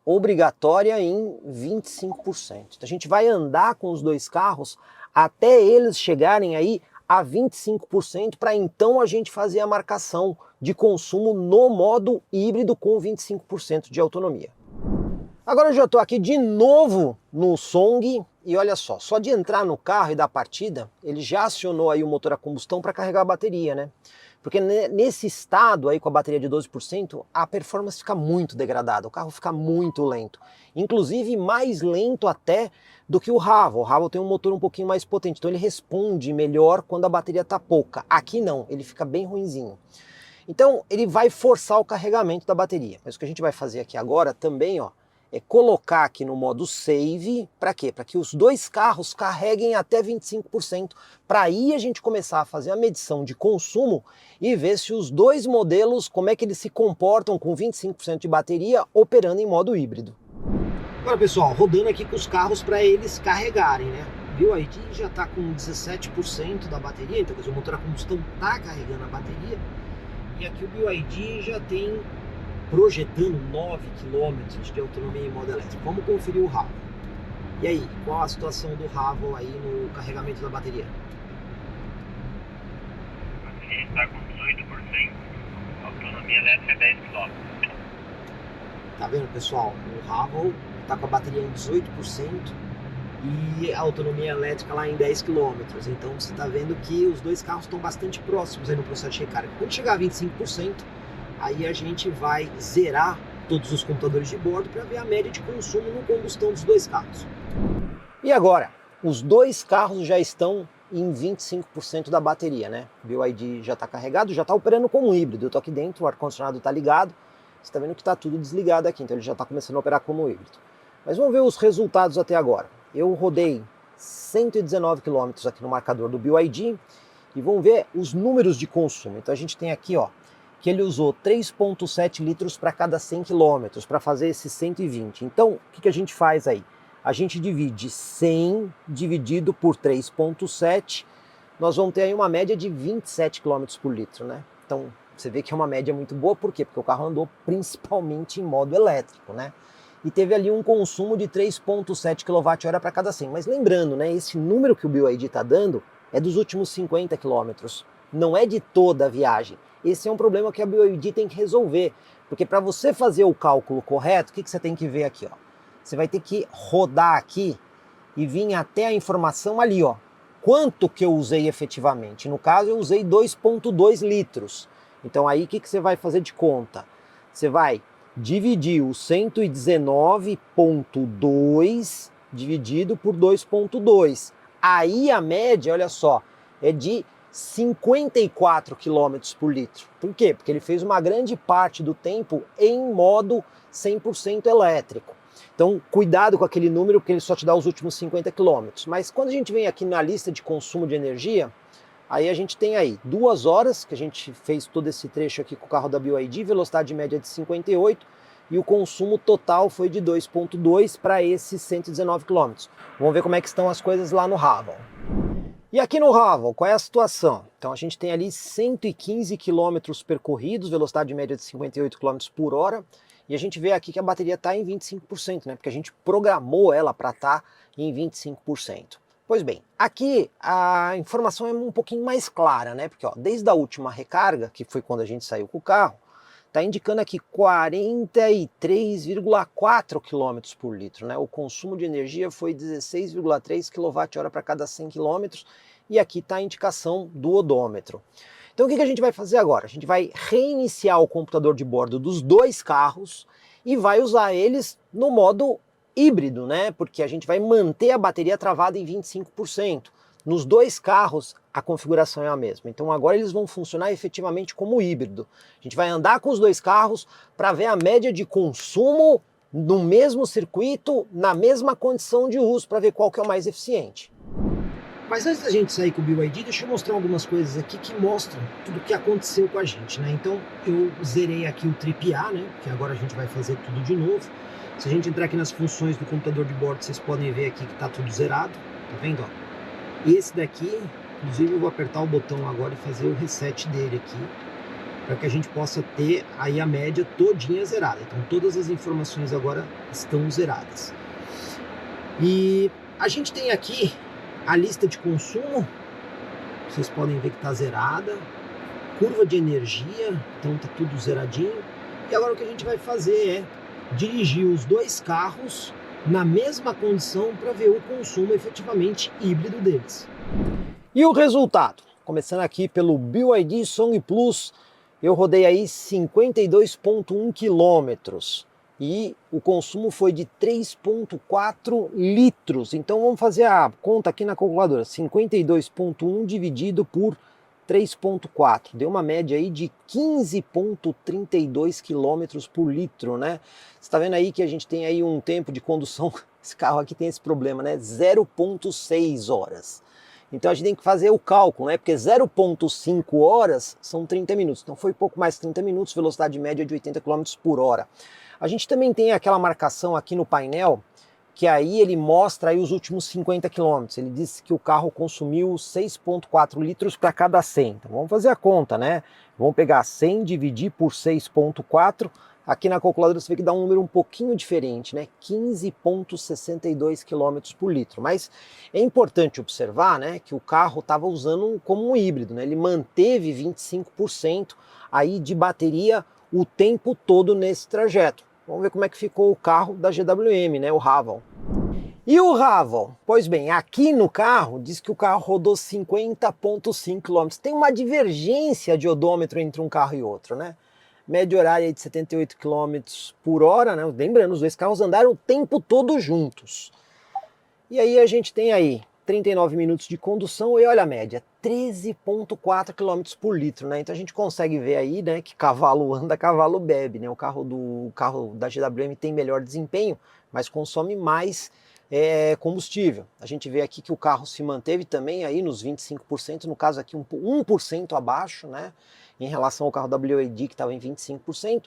obrigatória em 25%. Então a gente vai andar com os dois carros até eles chegarem aí a 25%, para então a gente fazer a marcação de consumo no modo híbrido com 25% de autonomia. Agora eu já estou aqui de novo no Song e olha só de entrar no carro e dar partida, ele já acionou aí o motor a combustão para carregar a bateria, né? Porque nesse estado aí com a bateria de 12%, a performance fica muito degradada, o carro fica muito lento. Inclusive mais lento até do que o Haval. O Haval tem um motor um pouquinho mais potente, então ele responde melhor quando a bateria está pouca. Aqui não, ele fica bem ruinzinho. Então ele vai forçar o carregamento da bateria. Mas o que a gente vai fazer aqui agora também, ó, é colocar aqui no modo save, para quê? Para que os dois carros carreguem até 25%, para aí a gente começar a fazer a medição de consumo e ver se os dois modelos, como é que eles se comportam com 25% de bateria operando em modo híbrido. Agora pessoal, rodando aqui com os carros para eles carregarem, né? O BYD já está com 17% da bateria, então o motor a combustão está carregando a bateria, e aqui o BYD já tem projetando 9 km de autonomia em modo elétrico. Vamos conferir o Haval. E aí, qual a situação do Haval aí no carregamento da bateria? A bateria está com 18%, a autonomia elétrica é 10 km. Tá vendo, pessoal? O Haval está com a bateria em 18% e a autonomia elétrica lá em 10 km. Então você está vendo que os dois carros estão bastante próximos aí no processo de recarga. Quando chegar a 25%, aí a gente vai zerar todos os computadores de bordo para ver a média de consumo no combustão dos dois carros. E agora, os dois carros já estão em 25% da bateria, né? O BYD já está carregado, já está operando como híbrido. Eu estou aqui dentro, o ar-condicionado está ligado. Você está vendo que está tudo desligado aqui, então ele já está começando a operar como híbrido. Mas vamos ver os resultados até agora. Eu rodei 119 km aqui no marcador do BYD e vamos ver os números de consumo. Então a gente tem aqui, ó, que ele usou 3,7 litros para cada 100 km para fazer esses 120. Então, o que a gente faz aí? A gente divide 100 dividido por 3,7, nós vamos ter aí uma média de 27 km por litro, né? Então, você vê que é uma média muito boa, por quê? Porque o carro andou principalmente em modo elétrico, né? E teve ali um consumo de 3,7 kWh para cada 100. Mas lembrando, né, esse número que o BYD está dando é dos últimos 50 km, não é de toda a viagem. Esse é um problema que a BYD tem que resolver, porque para você fazer o cálculo correto, o que você tem que ver aqui, ó? Você vai ter que rodar aqui e vir até a informação ali, ó. Quanto que eu usei efetivamente? No caso, eu usei 2,2 litros. Então aí, o que você vai fazer de conta? Você vai dividir o 119,2 dividido por 2,2. Aí a média, olha só, é de 54 km por litro. Por quê? Porque ele fez uma grande parte do tempo em modo 100% elétrico. Então, cuidado com aquele número, porque ele só te dá os últimos 50 km. Mas quando a gente vem aqui na lista de consumo de energia, aí a gente tem aí 2 horas, que a gente fez todo esse trecho aqui com o carro da BYD, velocidade média de 58, e o consumo total foi de 2,2 para esses 119 km. Vamos ver como é que estão as coisas lá no Haval. E aqui no Haval, qual é a situação? Então a gente tem ali 115 km percorridos, velocidade média de 58 km por hora, e a gente vê aqui que a bateria está em 25%, né? Porque a gente programou ela para estar em 25%. Pois bem, aqui a informação é um pouquinho mais clara, né? Porque ó, desde a última recarga, que foi quando a gente saiu com o carro, está indicando aqui 43,4 km por litro, né? O consumo de energia foi 16,3 kWh para cada 100 km, e aqui está a indicação do odômetro. Então o que a gente vai fazer agora? A gente vai reiniciar o computador de bordo dos dois carros e vai usar eles no modo híbrido, né? Porque a gente vai manter a bateria travada em 25%. Nos dois carros a configuração é a mesma. Então agora eles vão funcionar efetivamente como híbrido. A gente vai andar com os dois carros para ver a média de consumo no mesmo circuito, na mesma condição de uso, para ver qual que é o mais eficiente. Mas antes da gente sair com o BYD, deixa eu mostrar algumas coisas aqui que mostram tudo o que aconteceu com a gente, né? Então eu zerei aqui o Trip A, né? Que agora a gente vai fazer tudo de novo. Se a gente entrar aqui nas funções do computador de bordo, vocês podem ver aqui que está tudo zerado, tá vendo? Ó? E esse daqui, inclusive eu vou apertar o botão agora e fazer o reset dele aqui, para que a gente possa ter aí a média todinha zerada. Então todas as informações agora estão zeradas. E a gente tem aqui a lista de consumo, vocês podem ver que está zerada, curva de energia, então está tudo zeradinho. E agora o que a gente vai fazer é dirigir os dois carros na mesma condição para ver o consumo efetivamente híbrido deles. E o resultado? Começando aqui pelo BYD Song Plus, eu rodei aí 52,1 quilômetros. E o consumo foi de 3,4 litros. Então vamos fazer a conta aqui na calculadora. 52,1 dividido por 3,4. Deu uma média aí de 15,32 quilômetros por litro, né? Você está vendo aí que a gente tem aí um tempo de condução. Esse carro aqui tem esse problema, né? 0,6 horas. Então a gente tem que fazer o cálculo, né? Porque 0,5 horas são 30 minutos. Então foi pouco mais de 30 minutos, velocidade média de 80 km por hora. A gente também tem aquela marcação aqui no painel, que aí ele mostra aí os últimos 50 km. Ele disse que o carro consumiu 6,4 litros para cada 100. Então vamos fazer a conta, né? Vamos pegar 100, dividir por 6,4. Aqui na calculadora você vê que dá um número um pouquinho diferente, né? 15,62 km por litro. Mas é importante observar, né, que o carro estava usando como um híbrido, né? Ele manteve 25% aí de bateria o tempo todo nesse trajeto. Vamos ver como é que ficou o carro da GWM, né, o Haval. E o Haval? Pois bem, aqui no carro diz que o carro rodou 50,5 km. Tem uma divergência de odômetro entre um carro e outro, né? Média horária de 78 km por hora, né? Lembrando, os dois carros andaram o tempo todo juntos. E aí a gente tem aí 39 minutos de condução e olha a média, 13,4 km por litro, né? Então a gente consegue ver aí, né, que cavalo anda, cavalo bebe, né? O carro da GWM tem melhor desempenho, mas consome mais combustível. A gente vê aqui que o carro se manteve também aí nos 25%, no caso aqui 1% abaixo, né? Em relação ao carro WD que estava em 25%,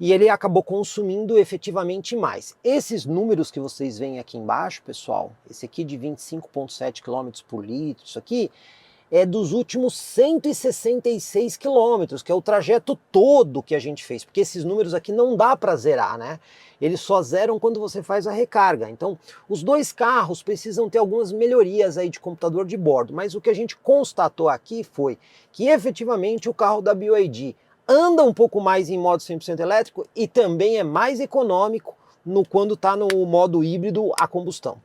e ele acabou consumindo efetivamente mais. Esses números que vocês veem aqui embaixo, pessoal, esse aqui de 25,7 km por litro, isso aqui é dos últimos 166 quilômetros, que é o trajeto todo que a gente fez, porque esses números aqui não dá para zerar, né? Eles só zeram quando você faz a recarga. Então, os dois carros precisam ter algumas melhorias aí de computador de bordo, mas o que a gente constatou aqui foi que efetivamente o carro da BYD anda um pouco mais em modo 100% elétrico e também é mais econômico quando está no modo híbrido a combustão.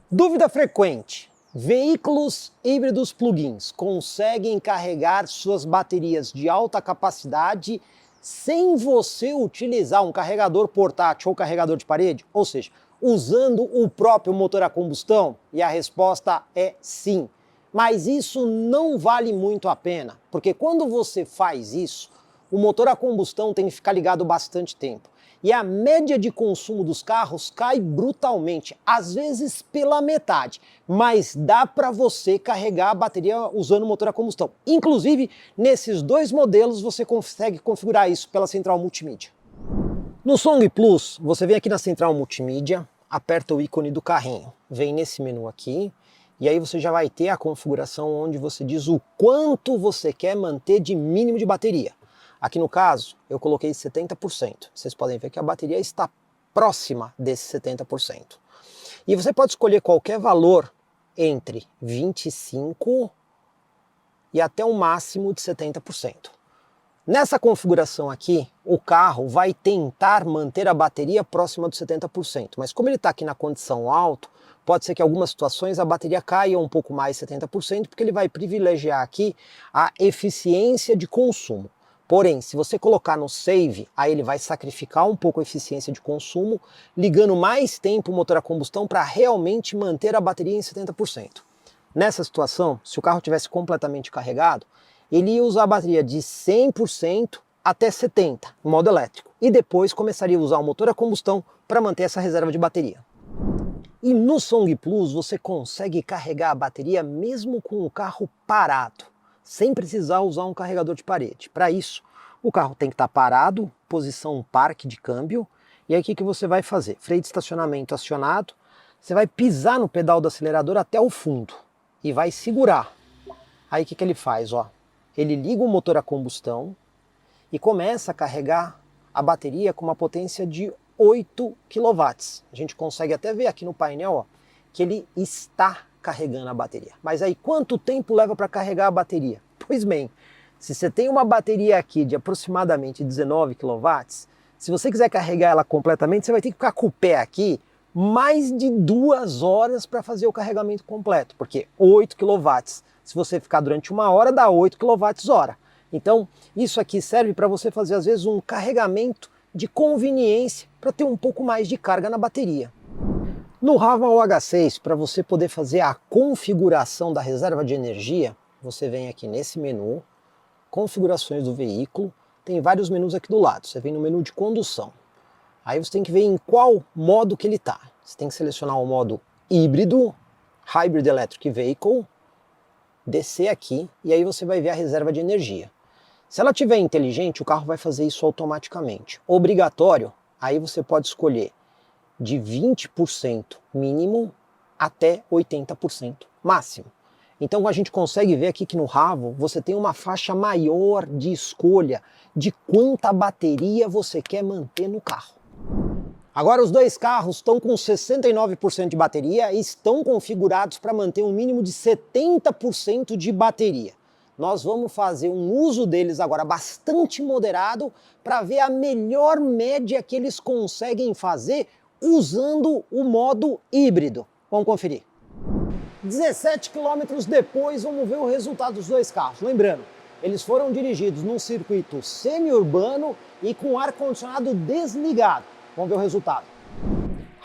Dúvida frequente: veículos híbridos plug-ins conseguem carregar suas baterias de alta capacidade sem você utilizar um carregador portátil ou carregador de parede? Ou seja, usando o próprio motor a combustão? E a resposta é sim. Mas isso não vale muito a pena, porque quando você faz isso, o motor a combustão tem que ficar ligado bastante tempo. E a média de consumo dos carros cai brutalmente, às vezes pela metade, mas dá para você carregar a bateria usando o motor a combustão. Inclusive, nesses dois modelos você consegue configurar isso pela central multimídia. No Song Plus, você vem aqui na central multimídia, aperta o ícone do carrinho, vem nesse menu aqui, e aí você já vai ter a configuração onde você diz o quanto você quer manter de mínimo de bateria. Aqui no caso, eu coloquei 70%. Vocês podem ver que a bateria está próxima desse 70%. E você pode escolher qualquer valor entre 25% e até um máximo de 70%. Nessa configuração aqui, o carro vai tentar manter a bateria próxima dos 70%, mas como ele está aqui na condição alto, pode ser que em algumas situações a bateria caia um pouco mais 70%, porque ele vai privilegiar aqui a eficiência de consumo. Porém, se você colocar no save, aí ele vai sacrificar um pouco a eficiência de consumo, ligando mais tempo o motor a combustão para realmente manter a bateria em 70%. Nessa situação, se o carro tivesse completamente carregado, ele ia usar a bateria de 100% até 70% em modo elétrico, e depois começaria a usar o motor a combustão para manter essa reserva de bateria. E no Song Plus você consegue carregar a bateria mesmo com o carro parado, sem precisar usar um carregador de parede. Para isso, o carro tem que estar parado, posição parque de câmbio, e aí o que você vai fazer? Freio de estacionamento acionado, você vai pisar no pedal do acelerador até o fundo e vai segurar. Aí o que ele faz? Ó, ele liga o motor a combustão e começa a carregar a bateria com uma potência de 8 kW. A gente consegue até ver aqui no painel, ó, que ele está carregando a bateria. Mas aí quanto tempo leva para carregar a bateria? Pois bem, se você tem uma bateria aqui de aproximadamente 19 kW, se você quiser carregar ela completamente, você vai ter que ficar com o pé aqui mais de 2 horas para fazer o carregamento completo, porque 8 kW, se você ficar durante 1 hora, dá 8 kWh. Então, isso aqui serve para você fazer, às vezes, um carregamento de conveniência para ter um pouco mais de carga na bateria. No Haval H6, para você poder fazer a configuração da reserva de energia, você vem aqui nesse menu, configurações do veículo, tem vários menus aqui do lado. Você vem no menu de condução. Aí você tem que ver em qual modo que ele está. Você tem que selecionar o modo híbrido, Hybrid Electric Vehicle, descer aqui e aí você vai ver a reserva de energia. Se ela tiver inteligente, o carro vai fazer isso automaticamente. Obrigatório, aí você pode escolher de 20% mínimo até 80% máximo. Então a gente consegue ver aqui que no Haval você tem uma faixa maior de escolha de quanta bateria você quer manter no carro. Agora os dois carros estão com 69% de bateria e estão configurados para manter um mínimo de 70% de bateria. Nós vamos fazer um uso deles agora bastante moderado para ver a melhor média que eles conseguem fazer usando o modo híbrido. Vamos conferir. 17 km depois, vamos ver o resultado dos dois carros. Lembrando, eles foram dirigidos num circuito semi-urbano e com ar-condicionado desligado. Vamos ver o resultado.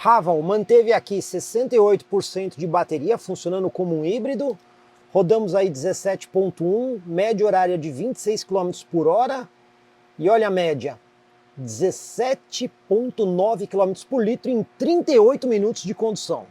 Haval manteve aqui 68% de bateria funcionando como um híbrido. Rodamos aí 17.1, média horária de 26 km por hora. E olha a média, 17.9 km por litro em 38 minutos de condução.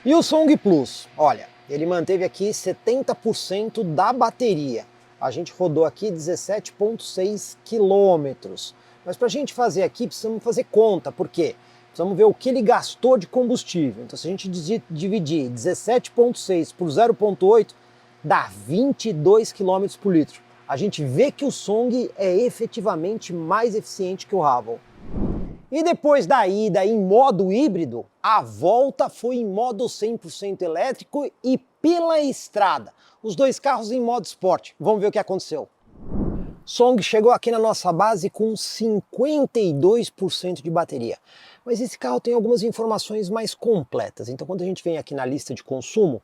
E o Song Plus, olha, ele manteve aqui 70% da bateria. A gente rodou aqui 17.6 quilômetros. Mas para a gente fazer aqui, precisamos fazer conta, por quê? Precisamos ver o que ele gastou de combustível. Então se a gente dividir 17.6 por 0.8, dá 22 km por litro. A gente vê que o Song é efetivamente mais eficiente que o Haval. E depois da ida em modo híbrido, a volta foi em modo 100% elétrico e pela estrada. Os dois carros em modo esporte. Vamos ver o que aconteceu. Song chegou aqui na nossa base com 52% de bateria. Mas esse carro tem algumas informações mais completas. Então quando a gente vem aqui na lista de consumo,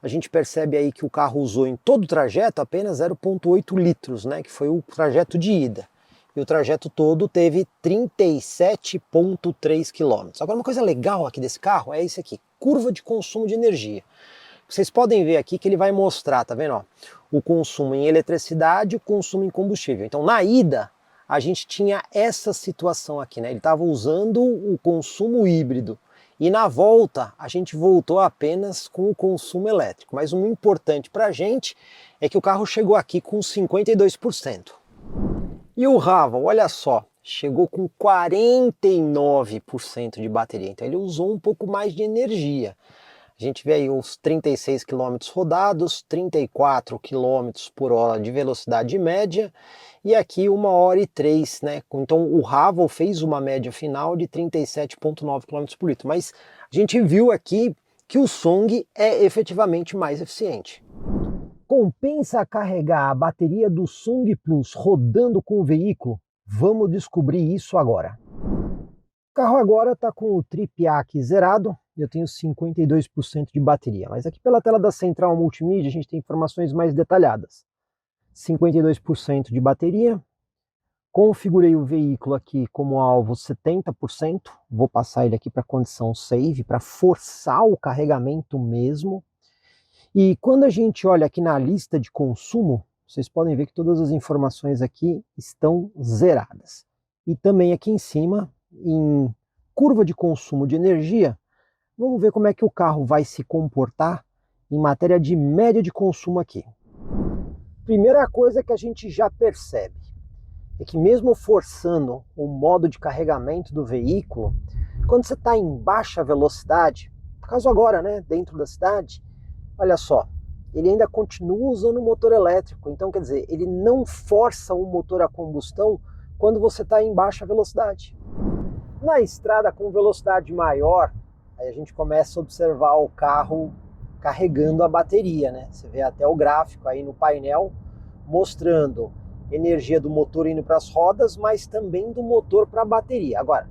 a gente percebe aí que o carro usou em todo o trajeto apenas 0,8 litros, né, que foi o trajeto de ida. E o trajeto todo teve 37,3 km. Agora uma coisa legal aqui desse carro é esse aqui, curva de consumo de energia. Vocês podem ver aqui que ele vai mostrar, tá vendo? Ó, o consumo em eletricidade e o consumo em combustível. Então na ida a gente tinha essa situação aqui, né? Ele estava usando o consumo híbrido. E na volta a gente voltou apenas com o consumo elétrico. Mas o importante para a gente é que o carro chegou aqui com 52%. E o Haval, olha só, chegou com 49% de bateria. Então ele usou um pouco mais de energia. A gente vê aí os 36 km rodados, 34 km por hora de velocidade média e aqui 1 hora e 3, né? Então o Haval fez uma média final de 37,9 km por litro, mas a gente viu aqui que o Song é efetivamente mais eficiente. Compensa carregar a bateria do Sung Plus rodando com o veículo? Vamos descobrir isso agora. O carro agora está com o Trip aqui zerado, eu tenho 52% de bateria, mas aqui pela tela da central multimídia a gente tem informações mais detalhadas. 52% de bateria, configurei o veículo aqui como alvo 70%, vou passar ele aqui para condição Save, para forçar o carregamento mesmo. E quando a gente olha aqui na lista de consumo, vocês podem ver que todas as informações aqui estão zeradas. E também aqui em cima, em curva de consumo de energia, vamos ver como é que o carro vai se comportar em matéria de média de consumo aqui. Primeira coisa que a gente já percebe é que mesmo forçando o modo de carregamento do veículo, quando você está em baixa velocidade, no caso agora, né, dentro da cidade, olha só, ele ainda continua usando o motor elétrico, então quer dizer, ele não força o motor a combustão quando você está em baixa velocidade. Na estrada com velocidade maior, aí a gente começa a observar o carro carregando a bateria, né? Você vê até o gráfico aí no painel mostrando energia do motor indo para as rodas, mas também do motor para a bateria. Agora,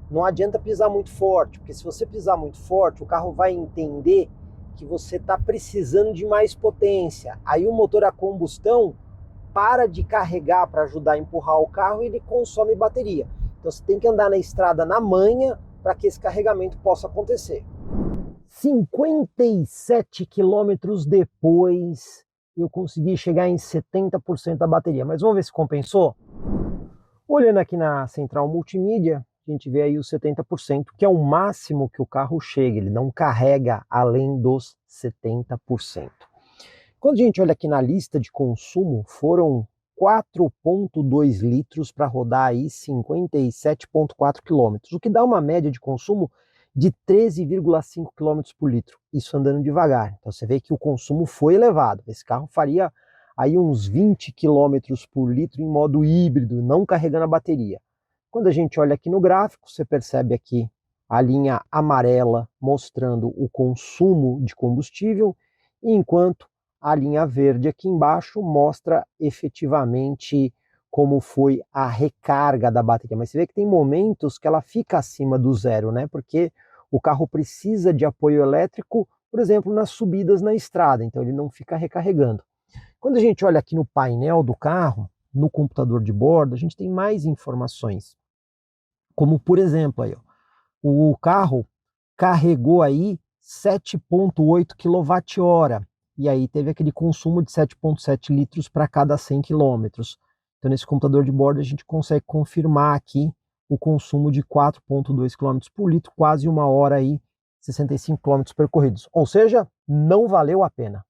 não adianta pisar muito forte, porque se você pisar muito forte, o carro vai entender que você está precisando de mais potência. Aí o motor a combustão para de carregar para ajudar a empurrar o carro e ele consome bateria. Então você tem que andar na estrada na manha para que esse carregamento possa acontecer. 57 quilômetros depois eu consegui chegar em 70% da bateria. Mas vamos ver se compensou? Olhando aqui na central multimídia, a gente vê aí os 70%, que é o máximo que o carro chega, ele não carrega além dos 70%. Quando a gente olha aqui na lista de consumo, foram 4,2 litros para rodar aí 57,4 quilômetros, o que dá uma média de consumo de 13,5 km por litro, isso andando devagar. Então você vê que o consumo foi elevado, esse carro faria aí uns 20 km por litro em modo híbrido, não carregando a bateria. Quando a gente olha aqui no gráfico, você percebe aqui a linha amarela mostrando o consumo de combustível, enquanto a linha verde aqui embaixo mostra efetivamente como foi a recarga da bateria. Mas você vê que tem momentos que ela fica acima do zero, né? Porque o carro precisa de apoio elétrico, por exemplo, nas subidas na estrada, então ele não fica recarregando. Quando a gente olha aqui no painel do carro, no computador de bordo, a gente tem mais informações. Como, por exemplo, aí, ó, o carro carregou aí 7,8 kWh, e aí teve aquele consumo de 7,7 litros para cada 100 km. Então, nesse computador de bordo, a gente consegue confirmar aqui o consumo de 4,2 km por litro, quase uma hora aí, 65 km percorridos. Ou seja, não valeu a pena.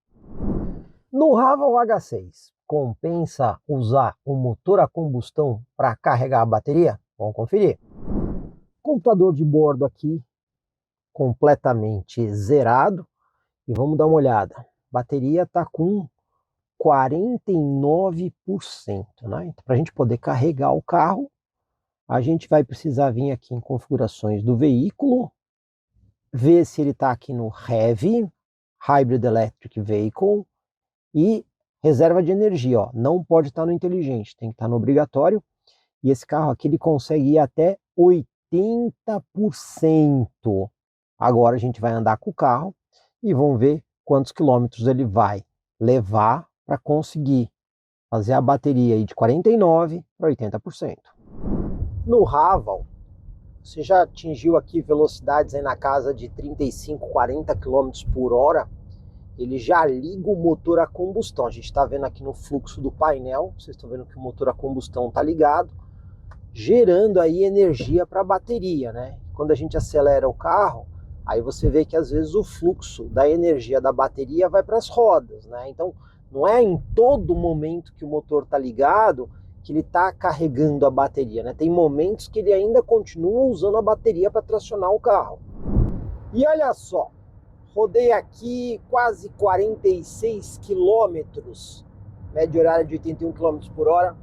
No Haval H6, compensa usar o motor a combustão para carregar a bateria? Vamos conferir. Computador de bordo aqui, completamente zerado. E vamos dar uma olhada. A bateria está com 49%. Né? Então, para a gente poder carregar o carro, a gente vai precisar vir aqui em configurações do veículo, ver se ele está aqui no Heavy, Hybrid Electric Vehicle, e reserva de energia. Ó, não pode estar no inteligente, tem que estar no obrigatório. E esse carro aqui ele consegue ir até 80%. Agora a gente vai andar com o carro e vamos ver quantos quilômetros ele vai levar para conseguir fazer a bateria aí de 49% para 80%. No Haval, você já atingiu aqui velocidades aí na casa de 35, 40 km por hora, ele já liga o motor a combustão. A gente está vendo aqui no fluxo do painel, vocês estão vendo que o motor a combustão está ligado, gerando aí energia para a bateria, né? Quando a gente acelera o carro, aí você vê que às vezes o fluxo da energia da bateria vai para as rodas, né? Então não é em todo momento que o motor está ligado que ele está carregando a bateria, né? Tem momentos que ele ainda continua usando a bateria para tracionar o carro. E olha só, rodei aqui quase 46 quilômetros, média horária de 81 km por hora.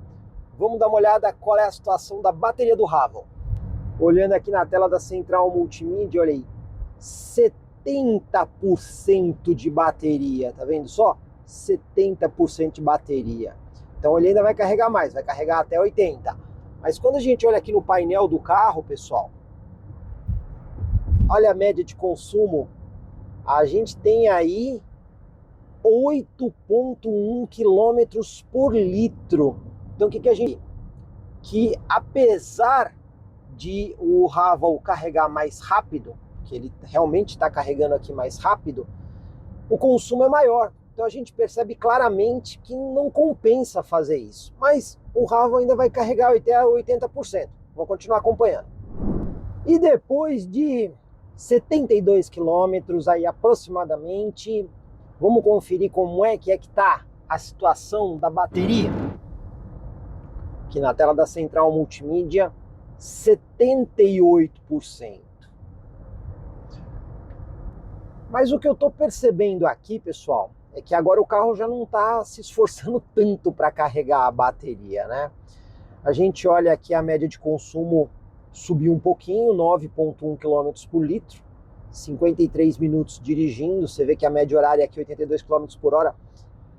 Vamos dar uma olhada qual é a situação da bateria do Haval. Olhando aqui na tela da central multimídia, olha aí, 70% de bateria, tá vendo só? 70% de bateria. Então ele ainda vai carregar mais, vai carregar até 80%. Mas quando a gente olha aqui no painel do carro, pessoal, olha a média de consumo, a gente tem aí 8,1 km por litro. Então o que a gente... Que apesar de o Haval carregar mais rápido, que ele realmente está carregando aqui mais rápido, o consumo é maior. Então a gente percebe claramente que não compensa fazer isso. Mas o Haval ainda vai carregar até 80%. Vou continuar acompanhando. E depois de 72 quilômetros aí aproximadamente, vamos conferir como é que está a situação da bateria. Aqui na tela da central multimídia, 78%. Mas o que eu estou percebendo aqui, pessoal, é que agora o carro já não está se esforçando tanto para carregar a bateria, né? A gente olha aqui a média de consumo subiu um pouquinho, 9,1 km por litro, 53 minutos dirigindo. Você vê que a média horária aqui, 82 km por hora,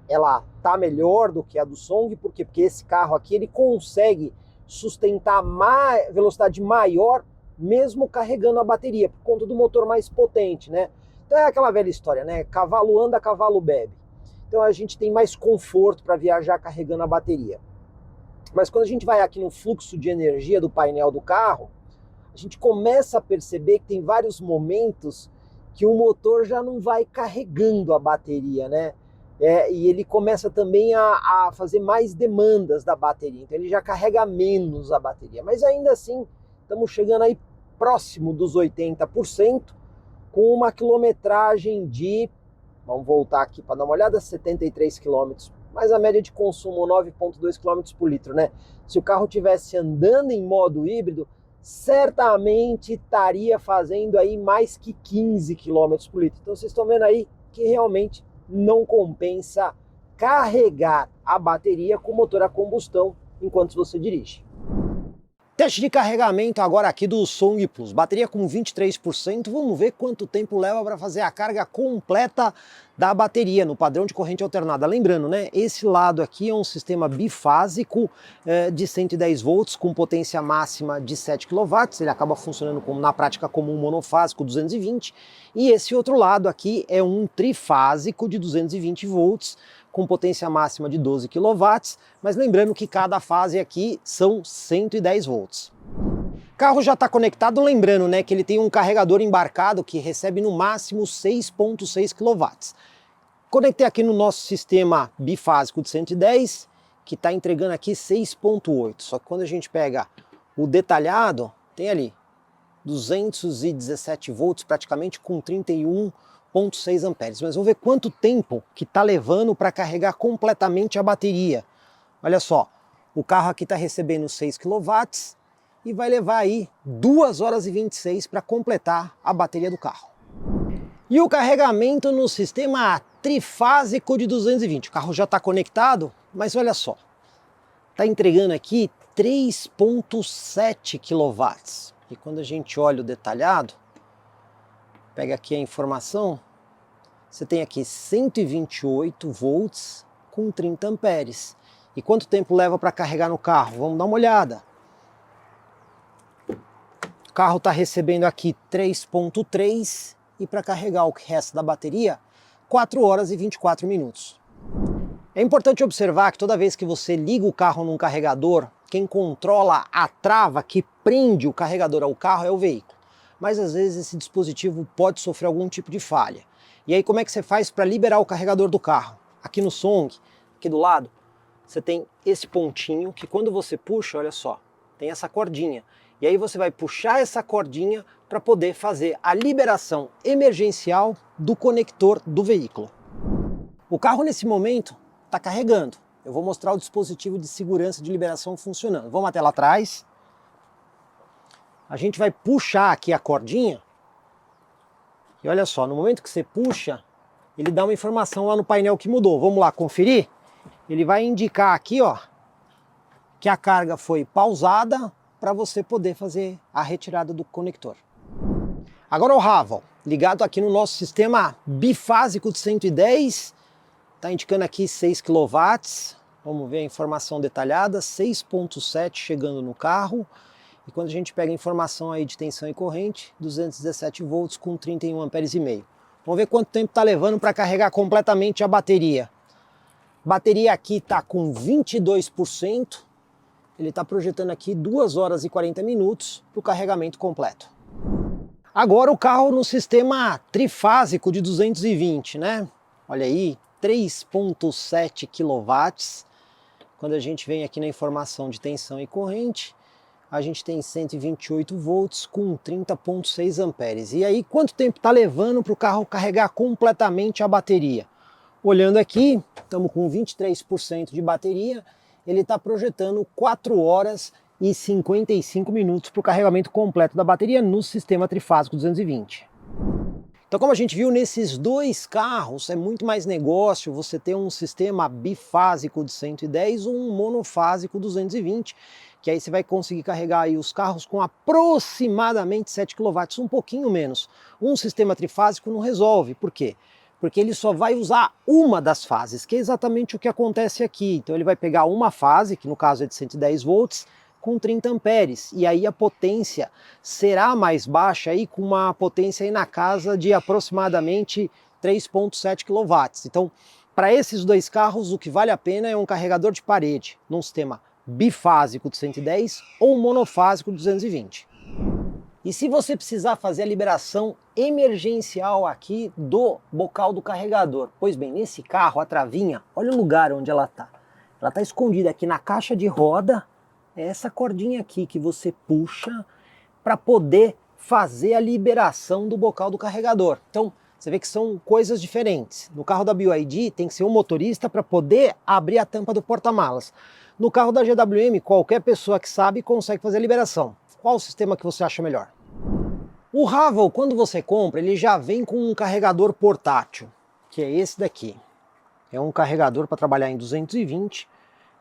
ela tá melhor do que a do Song. Por quê? Porque esse carro aqui ele consegue sustentar velocidade maior mesmo carregando a bateria, por conta do motor mais potente, né? Então é aquela velha história, né? Cavalo anda, cavalo bebe. Então a gente tem mais conforto para viajar carregando a bateria. Mas quando a gente vai aqui no fluxo de energia do painel do carro, a gente começa a perceber que tem vários momentos que o motor já não vai carregando a bateria, né? E ele começa também a fazer mais demandas da bateria, então ele já carrega menos a bateria. Mas ainda assim, estamos chegando aí próximo dos 80%, com uma quilometragem de, vamos voltar aqui para dar uma olhada, 73 km, mas a média de consumo 9,2 km por litro, né? Se o carro estivesse andando em modo híbrido, certamente estaria fazendo aí mais que 15 km por litro. Então vocês estão vendo aí que realmente não compensa carregar a bateria com motor a combustão enquanto você dirige. Teste de carregamento agora aqui do Song Plus. Bateria com 23%. Vamos ver quanto tempo leva para fazer a carga completa da bateria no padrão de corrente alternada. Lembrando, né? Esse lado aqui é um sistema bifásico de 110 volts com potência máxima de 7 kW. Ele acaba funcionando na prática como um monofásico 220. E esse outro lado aqui é um trifásico de 220 volts com potência máxima de 12 kW, mas lembrando que cada fase aqui são 110 volts. O carro já está conectado, lembrando, né, que ele tem um carregador embarcado que recebe no máximo 6,6 kW. Conectei aqui no nosso sistema bifásico de 110, que está entregando aqui 6,8. Só que quando a gente pega o detalhado, tem ali 217 volts praticamente com 31,6 amperes. Mas vamos ver quanto tempo que está levando para carregar completamente a bateria. Olha só, o carro aqui está recebendo 6 kW e vai levar aí 2 horas e 26 para completar a bateria do carro. E o carregamento no sistema trifásico de 220. O carro já está conectado, mas olha só, está entregando aqui 3,7 kW. E quando a gente olha o detalhado, pega aqui a informação, você tem aqui 128 volts com 30 amperes. E quanto tempo leva para carregar no carro? Vamos dar uma olhada. O carro está recebendo aqui 3,3 e para carregar o resto da bateria, 4 horas e 24 minutos. É importante observar que toda vez que você liga o carro num carregador, quem controla a trava que prende o carregador ao carro é o veículo. Mas às vezes esse dispositivo pode sofrer algum tipo de falha. E aí como é que você faz para liberar o carregador do carro? Aqui no Song, aqui do lado, você tem esse pontinho que quando você puxa, olha só, tem essa cordinha. E aí você vai puxar essa cordinha para poder fazer a liberação emergencial do conector do veículo. O carro nesse momento está carregando. Eu vou mostrar o dispositivo de segurança de liberação funcionando. Vamos até lá atrás. A gente vai puxar aqui a cordinha. E olha só, no momento que você puxa, ele dá uma informação lá no painel que mudou. Vamos lá conferir? Ele vai indicar aqui, ó, que a carga foi pausada para você poder fazer a retirada do conector. Agora o Haval, ligado aqui no nosso sistema bifásico de 110, Está indicando aqui 6 kW, vamos ver a informação detalhada, 6.7 chegando no carro. E quando a gente pega a informação aí de tensão e corrente, 217 volts com 31 amperes e meio. Vamos ver quanto tempo está levando para carregar completamente a bateria. A bateria aqui está com 22%, ele está projetando aqui 2 horas e 40 minutos para o carregamento completo. Agora o carro no sistema trifásico de 220, né? Olha aí, 3.7 kW. Quando a gente vem aqui na informação de tensão e corrente, a gente tem 128 volts com 30.6 amperes. E aí, quanto tempo está levando para o carro carregar completamente a bateria? Olhando aqui, estamos com 23% de bateria, ele está projetando 4 horas e 55 minutos para o carregamento completo da bateria no sistema trifásico 220. Então, como a gente viu nesses dois carros, é muito mais negócio você ter um sistema bifásico de 110 ou um monofásico 220, que aí você vai conseguir carregar aí os carros com aproximadamente 7 kW, um pouquinho menos. Um sistema trifásico não resolve. Por quê? Porque ele só vai usar uma das fases, que é exatamente o que acontece aqui. Então ele vai pegar uma fase, que no caso é de 110 volts, com 30 amperes, e aí a potência será mais baixa, aí, com uma potência aí na casa de aproximadamente 3.7 kW. Então, para esses dois carros, o que vale a pena é um carregador de parede, num sistema bifásico de 110 ou monofásico de 220. E se você precisar fazer a liberação emergencial aqui do bocal do carregador? Pois bem, nesse carro, a travinha, olha o lugar onde ela está. Ela está escondida aqui na caixa de roda, é essa cordinha aqui que você puxa para poder fazer a liberação do bocal do carregador. Então, você vê que são coisas diferentes. No carro da BYD tem que ser um motorista para poder abrir a tampa do porta-malas. No carro da GWM, qualquer pessoa que sabe consegue fazer a liberação. Qual o sistema que você acha melhor? O Haval, quando você compra, ele já vem com um carregador portátil, que é esse daqui. É um carregador para trabalhar em 220,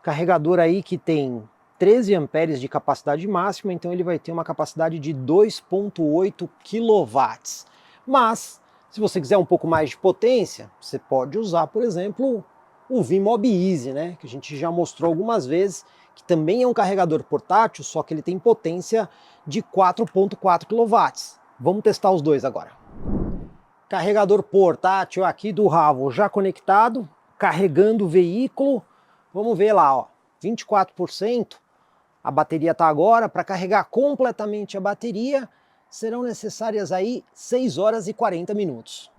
carregador aí que tem 13 amperes de capacidade máxima, então ele vai ter uma capacidade de 2.8 kW. Mas, se você quiser um pouco mais de potência, você pode usar, por exemplo, o VMOB Easy, né? Que a gente já mostrou algumas vezes, que também é um carregador portátil, só que ele tem potência de 4.4 kW. Vamos testar os dois agora. Carregador portátil aqui do Haval já conectado, carregando o veículo. Vamos ver lá, ó, 24%. A bateria está agora. Para carregar completamente a bateria, serão necessárias aí 6 horas e 40 minutos.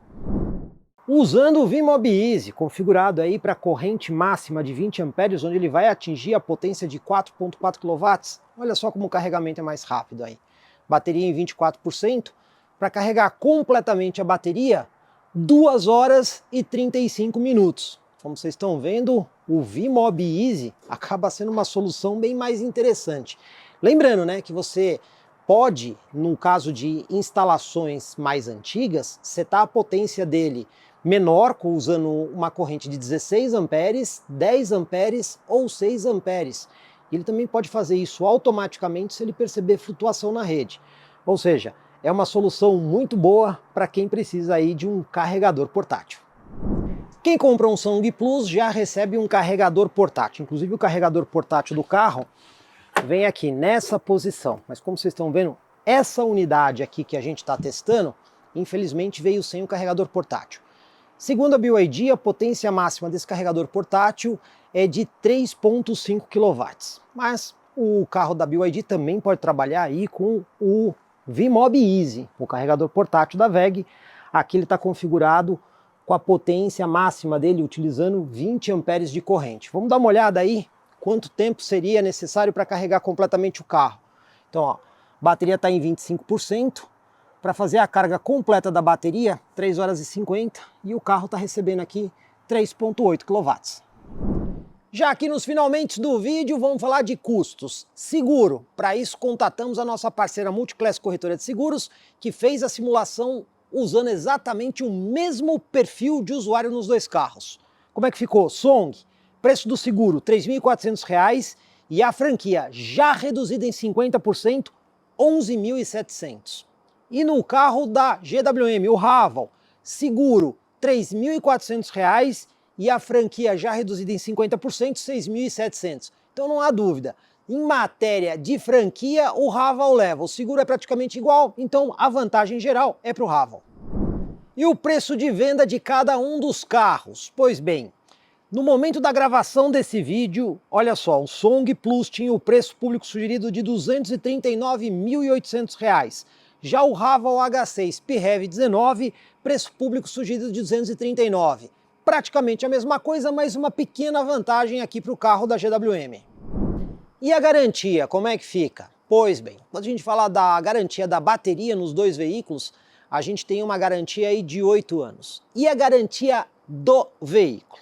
Usando o VMOB Easy, configurado aí para corrente máxima de 20 amperes, onde ele vai atingir a potência de 4.4 kW, olha só como o carregamento é mais rápido aí. Bateria em 24%, para carregar completamente a bateria, 2 horas e 35 minutos. Como vocês estão vendo, o VMOB Easy acaba sendo uma solução bem mais interessante. Lembrando, né, que você pode, no caso de instalações mais antigas, setar a potência dele menor, usando uma corrente de 16 amperes, 10 amperes ou 6 amperes. Ele também pode fazer isso automaticamente se ele perceber flutuação na rede. Ou seja, é uma solução muito boa para quem precisa aí de um carregador portátil. Quem compra um Song Plus já recebe um carregador portátil. Inclusive o carregador portátil do carro vem aqui nessa posição. Mas como vocês estão vendo, essa unidade aqui que a gente está testando, infelizmente veio sem o carregador portátil. Segundo a BYD, a potência máxima desse carregador portátil é de 3.5 kW. Mas o carro da BYD também pode trabalhar aí com o VMOB Easy, o carregador portátil da WEG. Aqui ele está configurado com a potência máxima dele utilizando 20 amperes de corrente. Vamos dar uma olhada aí quanto tempo seria necessário para carregar completamente o carro. Então, ó, a bateria está em 25%. Para fazer a carga completa da bateria, 3 horas e 50, e o carro está recebendo aqui 3.8 kW. Já aqui nos finalmente do vídeo, vamos falar de custos. Seguro. Para isso, contatamos a nossa parceira Multiclass Corretora de Seguros, que fez a simulação usando exatamente o mesmo perfil de usuário nos dois carros. Como é que ficou? Song, preço do seguro R$ 3.400 e a franquia já reduzida em 50%, R$ 11.700. E no carro da GWM, o Haval, seguro R$ 3.400 e a franquia já reduzida em 50%, 6.700. Então não há dúvida. Em matéria de franquia, o Haval leva. O seguro é praticamente igual, então a vantagem geral é para o Haval. E o preço de venda de cada um dos carros? Pois bem, no momento da gravação desse vídeo, olha só, o Song Plus tinha o preço público sugerido de R$ 239.800. Já o Haval H6 PHEV 19, preço público sugerido de R$ 239. Praticamente a mesma coisa, mas uma pequena vantagem aqui para o carro da GWM. E a garantia, como é que fica? Pois bem, quando a gente fala da garantia da bateria nos dois veículos, a gente tem uma garantia aí de 8 anos. E a garantia do veículo?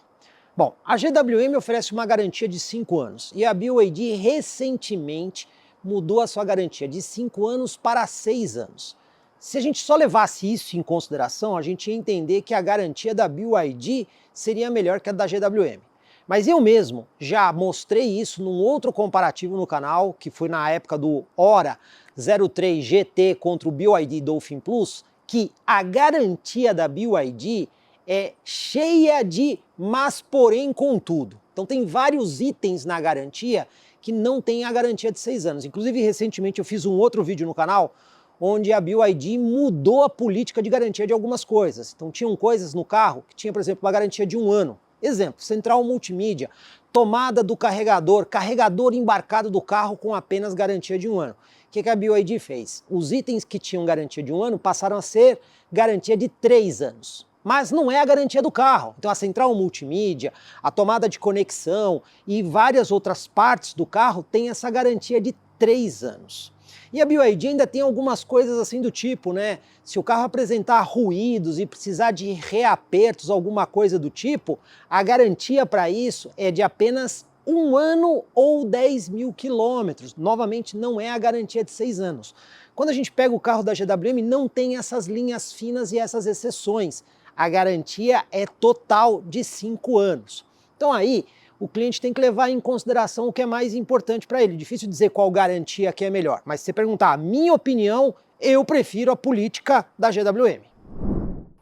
Bom, a GWM oferece uma garantia de 5 anos e a BYD recentemente mudou a sua garantia de 5 anos para 6 anos. Se a gente só levasse isso em consideração, a gente ia entender que a garantia da BYD seria melhor que a da GWM. Mas eu mesmo já mostrei isso num outro comparativo no canal, que foi na época do Ora 03 GT contra o BYD Dolphin Plus, que a garantia da BYD é cheia de mas porém contudo. Então tem vários itens na garantia que não tem a garantia de 6 anos. Inclusive recentemente eu fiz um outro vídeo no canal onde a BYD mudou a política de garantia de algumas coisas. Então tinham coisas no carro que tinha, por exemplo, uma garantia de 1 ano. Exemplo, central multimídia, tomada do carregador, carregador embarcado do carro com apenas garantia de 1 ano. O que a BYD fez? Os itens que tinham garantia de 1 ano passaram a ser garantia de 3 anos. Mas não é a garantia do carro. Então a central multimídia, a tomada de conexão e várias outras partes do carro têm essa garantia de 3 anos. E a BYD ainda tem algumas coisas assim do tipo, né? Se o carro apresentar ruídos e precisar de reapertos, alguma coisa do tipo, a garantia para isso é de apenas 1 ano ou 10.000 quilômetros. Novamente, não é a garantia de 6 anos. Quando a gente pega o carro da GWM, não tem essas linhas finas e essas exceções. A garantia é total de 5 anos. Então aí, o cliente tem que levar em consideração o que é mais importante para ele. Difícil dizer qual garantia que é melhor, mas se você perguntar a minha opinião, eu prefiro a política da GWM.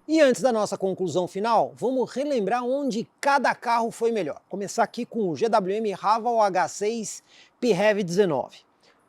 E antes da nossa conclusão final, vamos relembrar onde cada carro foi melhor. Começar aqui com o GWM Haval H6 PHEV 19.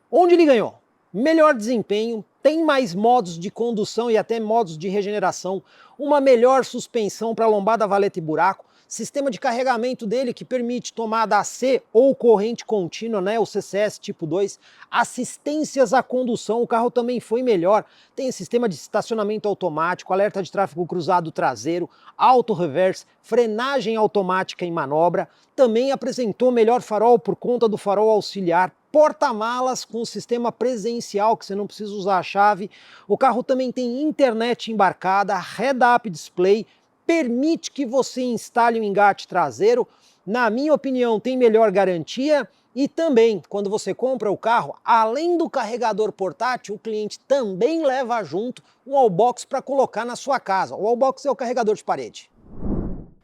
Onde ele ganhou? Melhor desempenho, tem mais modos de condução e até modos de regeneração, uma melhor suspensão para lombada, valeta e buraco, sistema de carregamento dele que permite tomada AC ou corrente contínua, né, o CCS tipo 2, assistências à condução, o carro também foi melhor, tem sistema de estacionamento automático, alerta de tráfego cruzado traseiro, auto reverse, frenagem automática em manobra, também apresentou melhor farol por conta do farol auxiliar, porta-malas com sistema presencial, que você não precisa usar a chave, o carro também tem internet embarcada, head-up display, permite que você instale um engate traseiro, na minha opinião tem melhor garantia e também, quando você compra o carro, além do carregador portátil, o cliente também leva junto um wallbox para colocar na sua casa. O wallbox é o carregador de parede.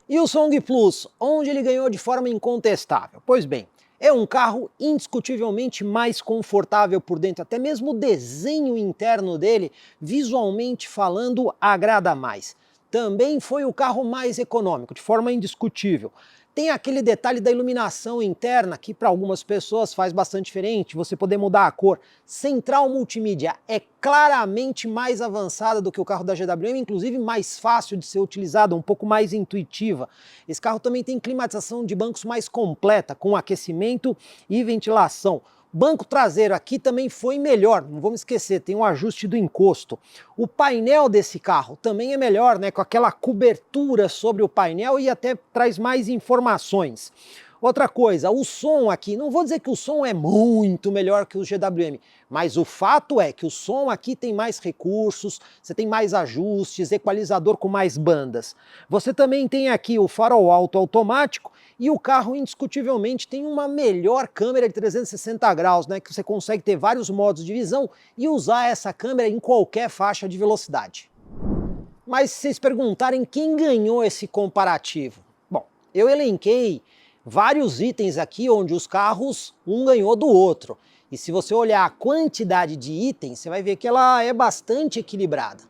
E o Song Plus, onde ele ganhou de forma incontestável? Pois bem, é um carro indiscutivelmente mais confortável por dentro, até mesmo o desenho interno dele, visualmente falando, agrada mais. Também foi o carro mais econômico, de forma indiscutível. Tem aquele detalhe da iluminação interna que para algumas pessoas faz bastante diferente, você poder mudar a cor. Central multimídia é claramente mais avançada do que o carro da GWM, inclusive mais fácil de ser utilizada, um pouco mais intuitiva. Esse carro também tem climatização de bancos mais completa, com aquecimento e ventilação. Banco traseiro aqui também foi melhor, não vamos esquecer, tem um ajuste do encosto. O painel desse carro também é melhor, né, com aquela cobertura sobre o painel e até traz mais informações. Outra coisa, o som aqui, não vou dizer que o som é muito melhor que o GWM, mas o fato é que o som aqui tem mais recursos, você tem mais ajustes, equalizador com mais bandas. Você também tem aqui o farol alto automático e o carro indiscutivelmente tem uma melhor câmera de 360 graus, né, que você consegue ter vários modos de visão e usar essa câmera em qualquer faixa de velocidade. Mas se vocês perguntarem quem ganhou esse comparativo, bom, eu elenquei vários itens aqui onde os carros um ganhou do outro. E se você olhar a quantidade de itens, você vai ver que ela é bastante equilibrada.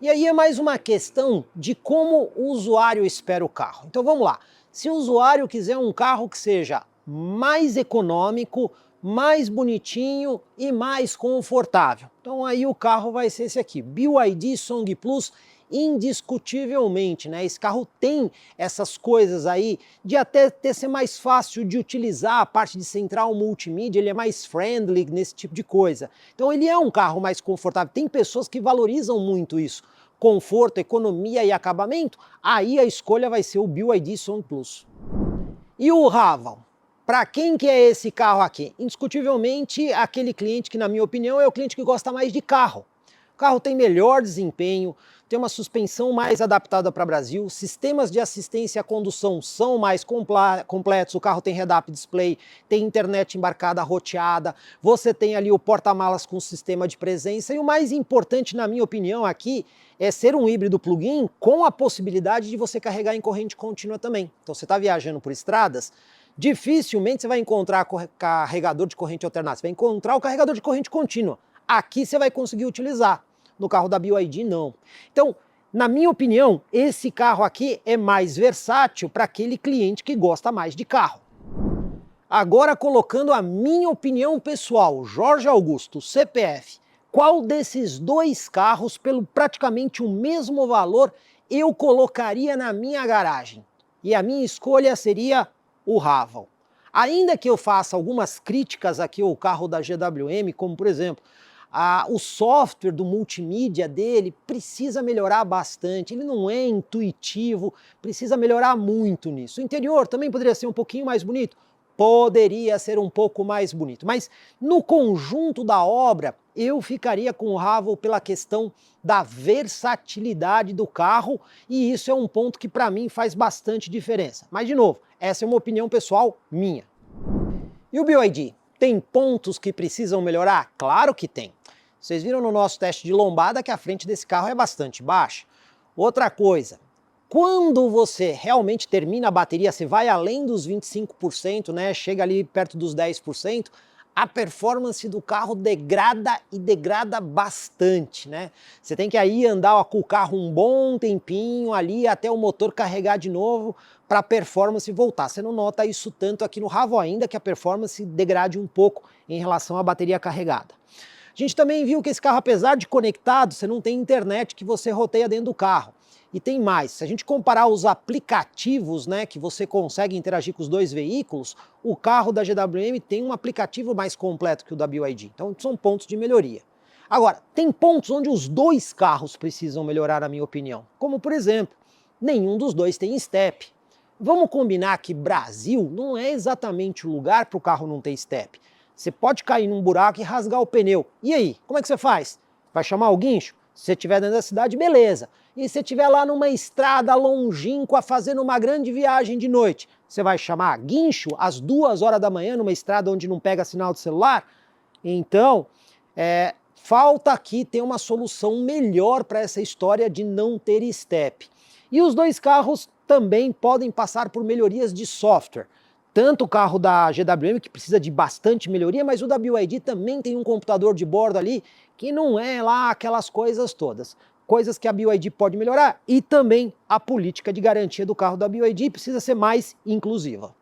E aí é mais uma questão de como o usuário espera o carro. Então vamos lá. Se o usuário quiser um carro que seja mais econômico, mais bonitinho e mais confortável. Então aí o carro vai ser esse aqui, BYD Song Plus, indiscutivelmente, né? Esse carro tem essas coisas aí de até ser mais fácil de utilizar, a parte de central multimídia, ele é mais friendly nesse tipo de coisa. Então ele é um carro mais confortável, tem pessoas que valorizam muito isso. Conforto, economia e acabamento, aí a escolha vai ser o BYD Song Plus. E o Haval? Para quem que é esse carro aqui? Indiscutivelmente aquele cliente que, na minha opinião, é o cliente que gosta mais de carro. O carro tem melhor desempenho, tem uma suspensão mais adaptada para o Brasil, sistemas de assistência à condução são mais completos, o carro tem head-up display, tem internet embarcada roteada, você tem ali o porta-malas com sistema de presença e o mais importante, na minha opinião, aqui é ser um híbrido plug-in com a possibilidade de você carregar em corrente contínua também. Então você está viajando por estradas, dificilmente você vai encontrar carregador de corrente alternada, você vai encontrar o carregador de corrente contínua. Aqui você vai conseguir utilizar. No carro da BYD, não. Então, na minha opinião, esse carro aqui é mais versátil para aquele cliente que gosta mais de carro. Agora, colocando a minha opinião pessoal, Jorge Augusto, CPF, qual desses dois carros, pelo praticamente o mesmo valor, eu colocaria na minha garagem? E a minha escolha seria o Haval. Ainda que eu faça algumas críticas aqui ao carro da GWM, como por exemplo, o software do multimídia dele precisa melhorar bastante, ele não é intuitivo, precisa melhorar muito nisso. O interior também poderia ser um pouquinho mais bonito? Poderia ser um pouco mais bonito, mas no conjunto da obra eu ficaria com o Haval pela questão da versatilidade do carro e isso é um ponto que para mim faz bastante diferença. Mas de novo, essa é uma opinião pessoal minha. E o BYD? Tem pontos que precisam melhorar? Claro que tem. Vocês viram no nosso teste de lombada que a frente desse carro é bastante baixa. Outra coisa, quando você realmente termina a bateria, você vai além dos 25%, né, chega ali perto dos 10%, a performance do carro degrada e degrada bastante, né? Você tem que aí andar com o carro um bom tempinho ali até o motor carregar de novo para a performance voltar. Você não nota isso tanto aqui no Haval ainda, que a performance degrade um pouco em relação à bateria carregada. A gente também viu que esse carro, apesar de conectado, você não tem internet que você roteia dentro do carro. E tem mais, se a gente comparar os aplicativos, né, que você consegue interagir com os dois veículos, o carro da GWM tem um aplicativo mais completo que o da BYD. Então são pontos de melhoria. Agora, tem pontos onde os dois carros precisam melhorar, na minha opinião. Como, por exemplo, nenhum dos dois tem step. Vamos combinar que Brasil não é exatamente o lugar para o carro não ter step. Você pode cair num buraco e rasgar o pneu. E aí, como é que você faz? Vai chamar o guincho? Se você estiver dentro da cidade, beleza. E se você estiver lá numa estrada longínqua fazendo uma grande viagem de noite, você vai chamar guincho às 2 horas da manhã numa estrada onde não pega sinal de celular? Então, falta aqui ter uma solução melhor para essa história de não ter step. E os dois carros também podem passar por melhorias de software. Tanto o carro da GWM, que precisa de bastante melhoria, mas o da BYD também tem um computador de bordo ali, que não é lá aquelas coisas todas. Coisas que a BYD pode melhorar, e também a política de garantia do carro da BYD precisa ser mais inclusiva.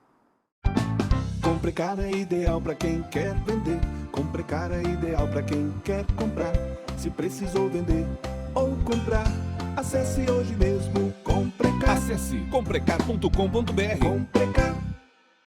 Comprecar é ideal para quem quer vender. Comprecar é ideal para quem quer comprar. Se precisou vender ou comprar, acesse hoje mesmo Comprecar. Acesse comprecar.com.br. Comprecar.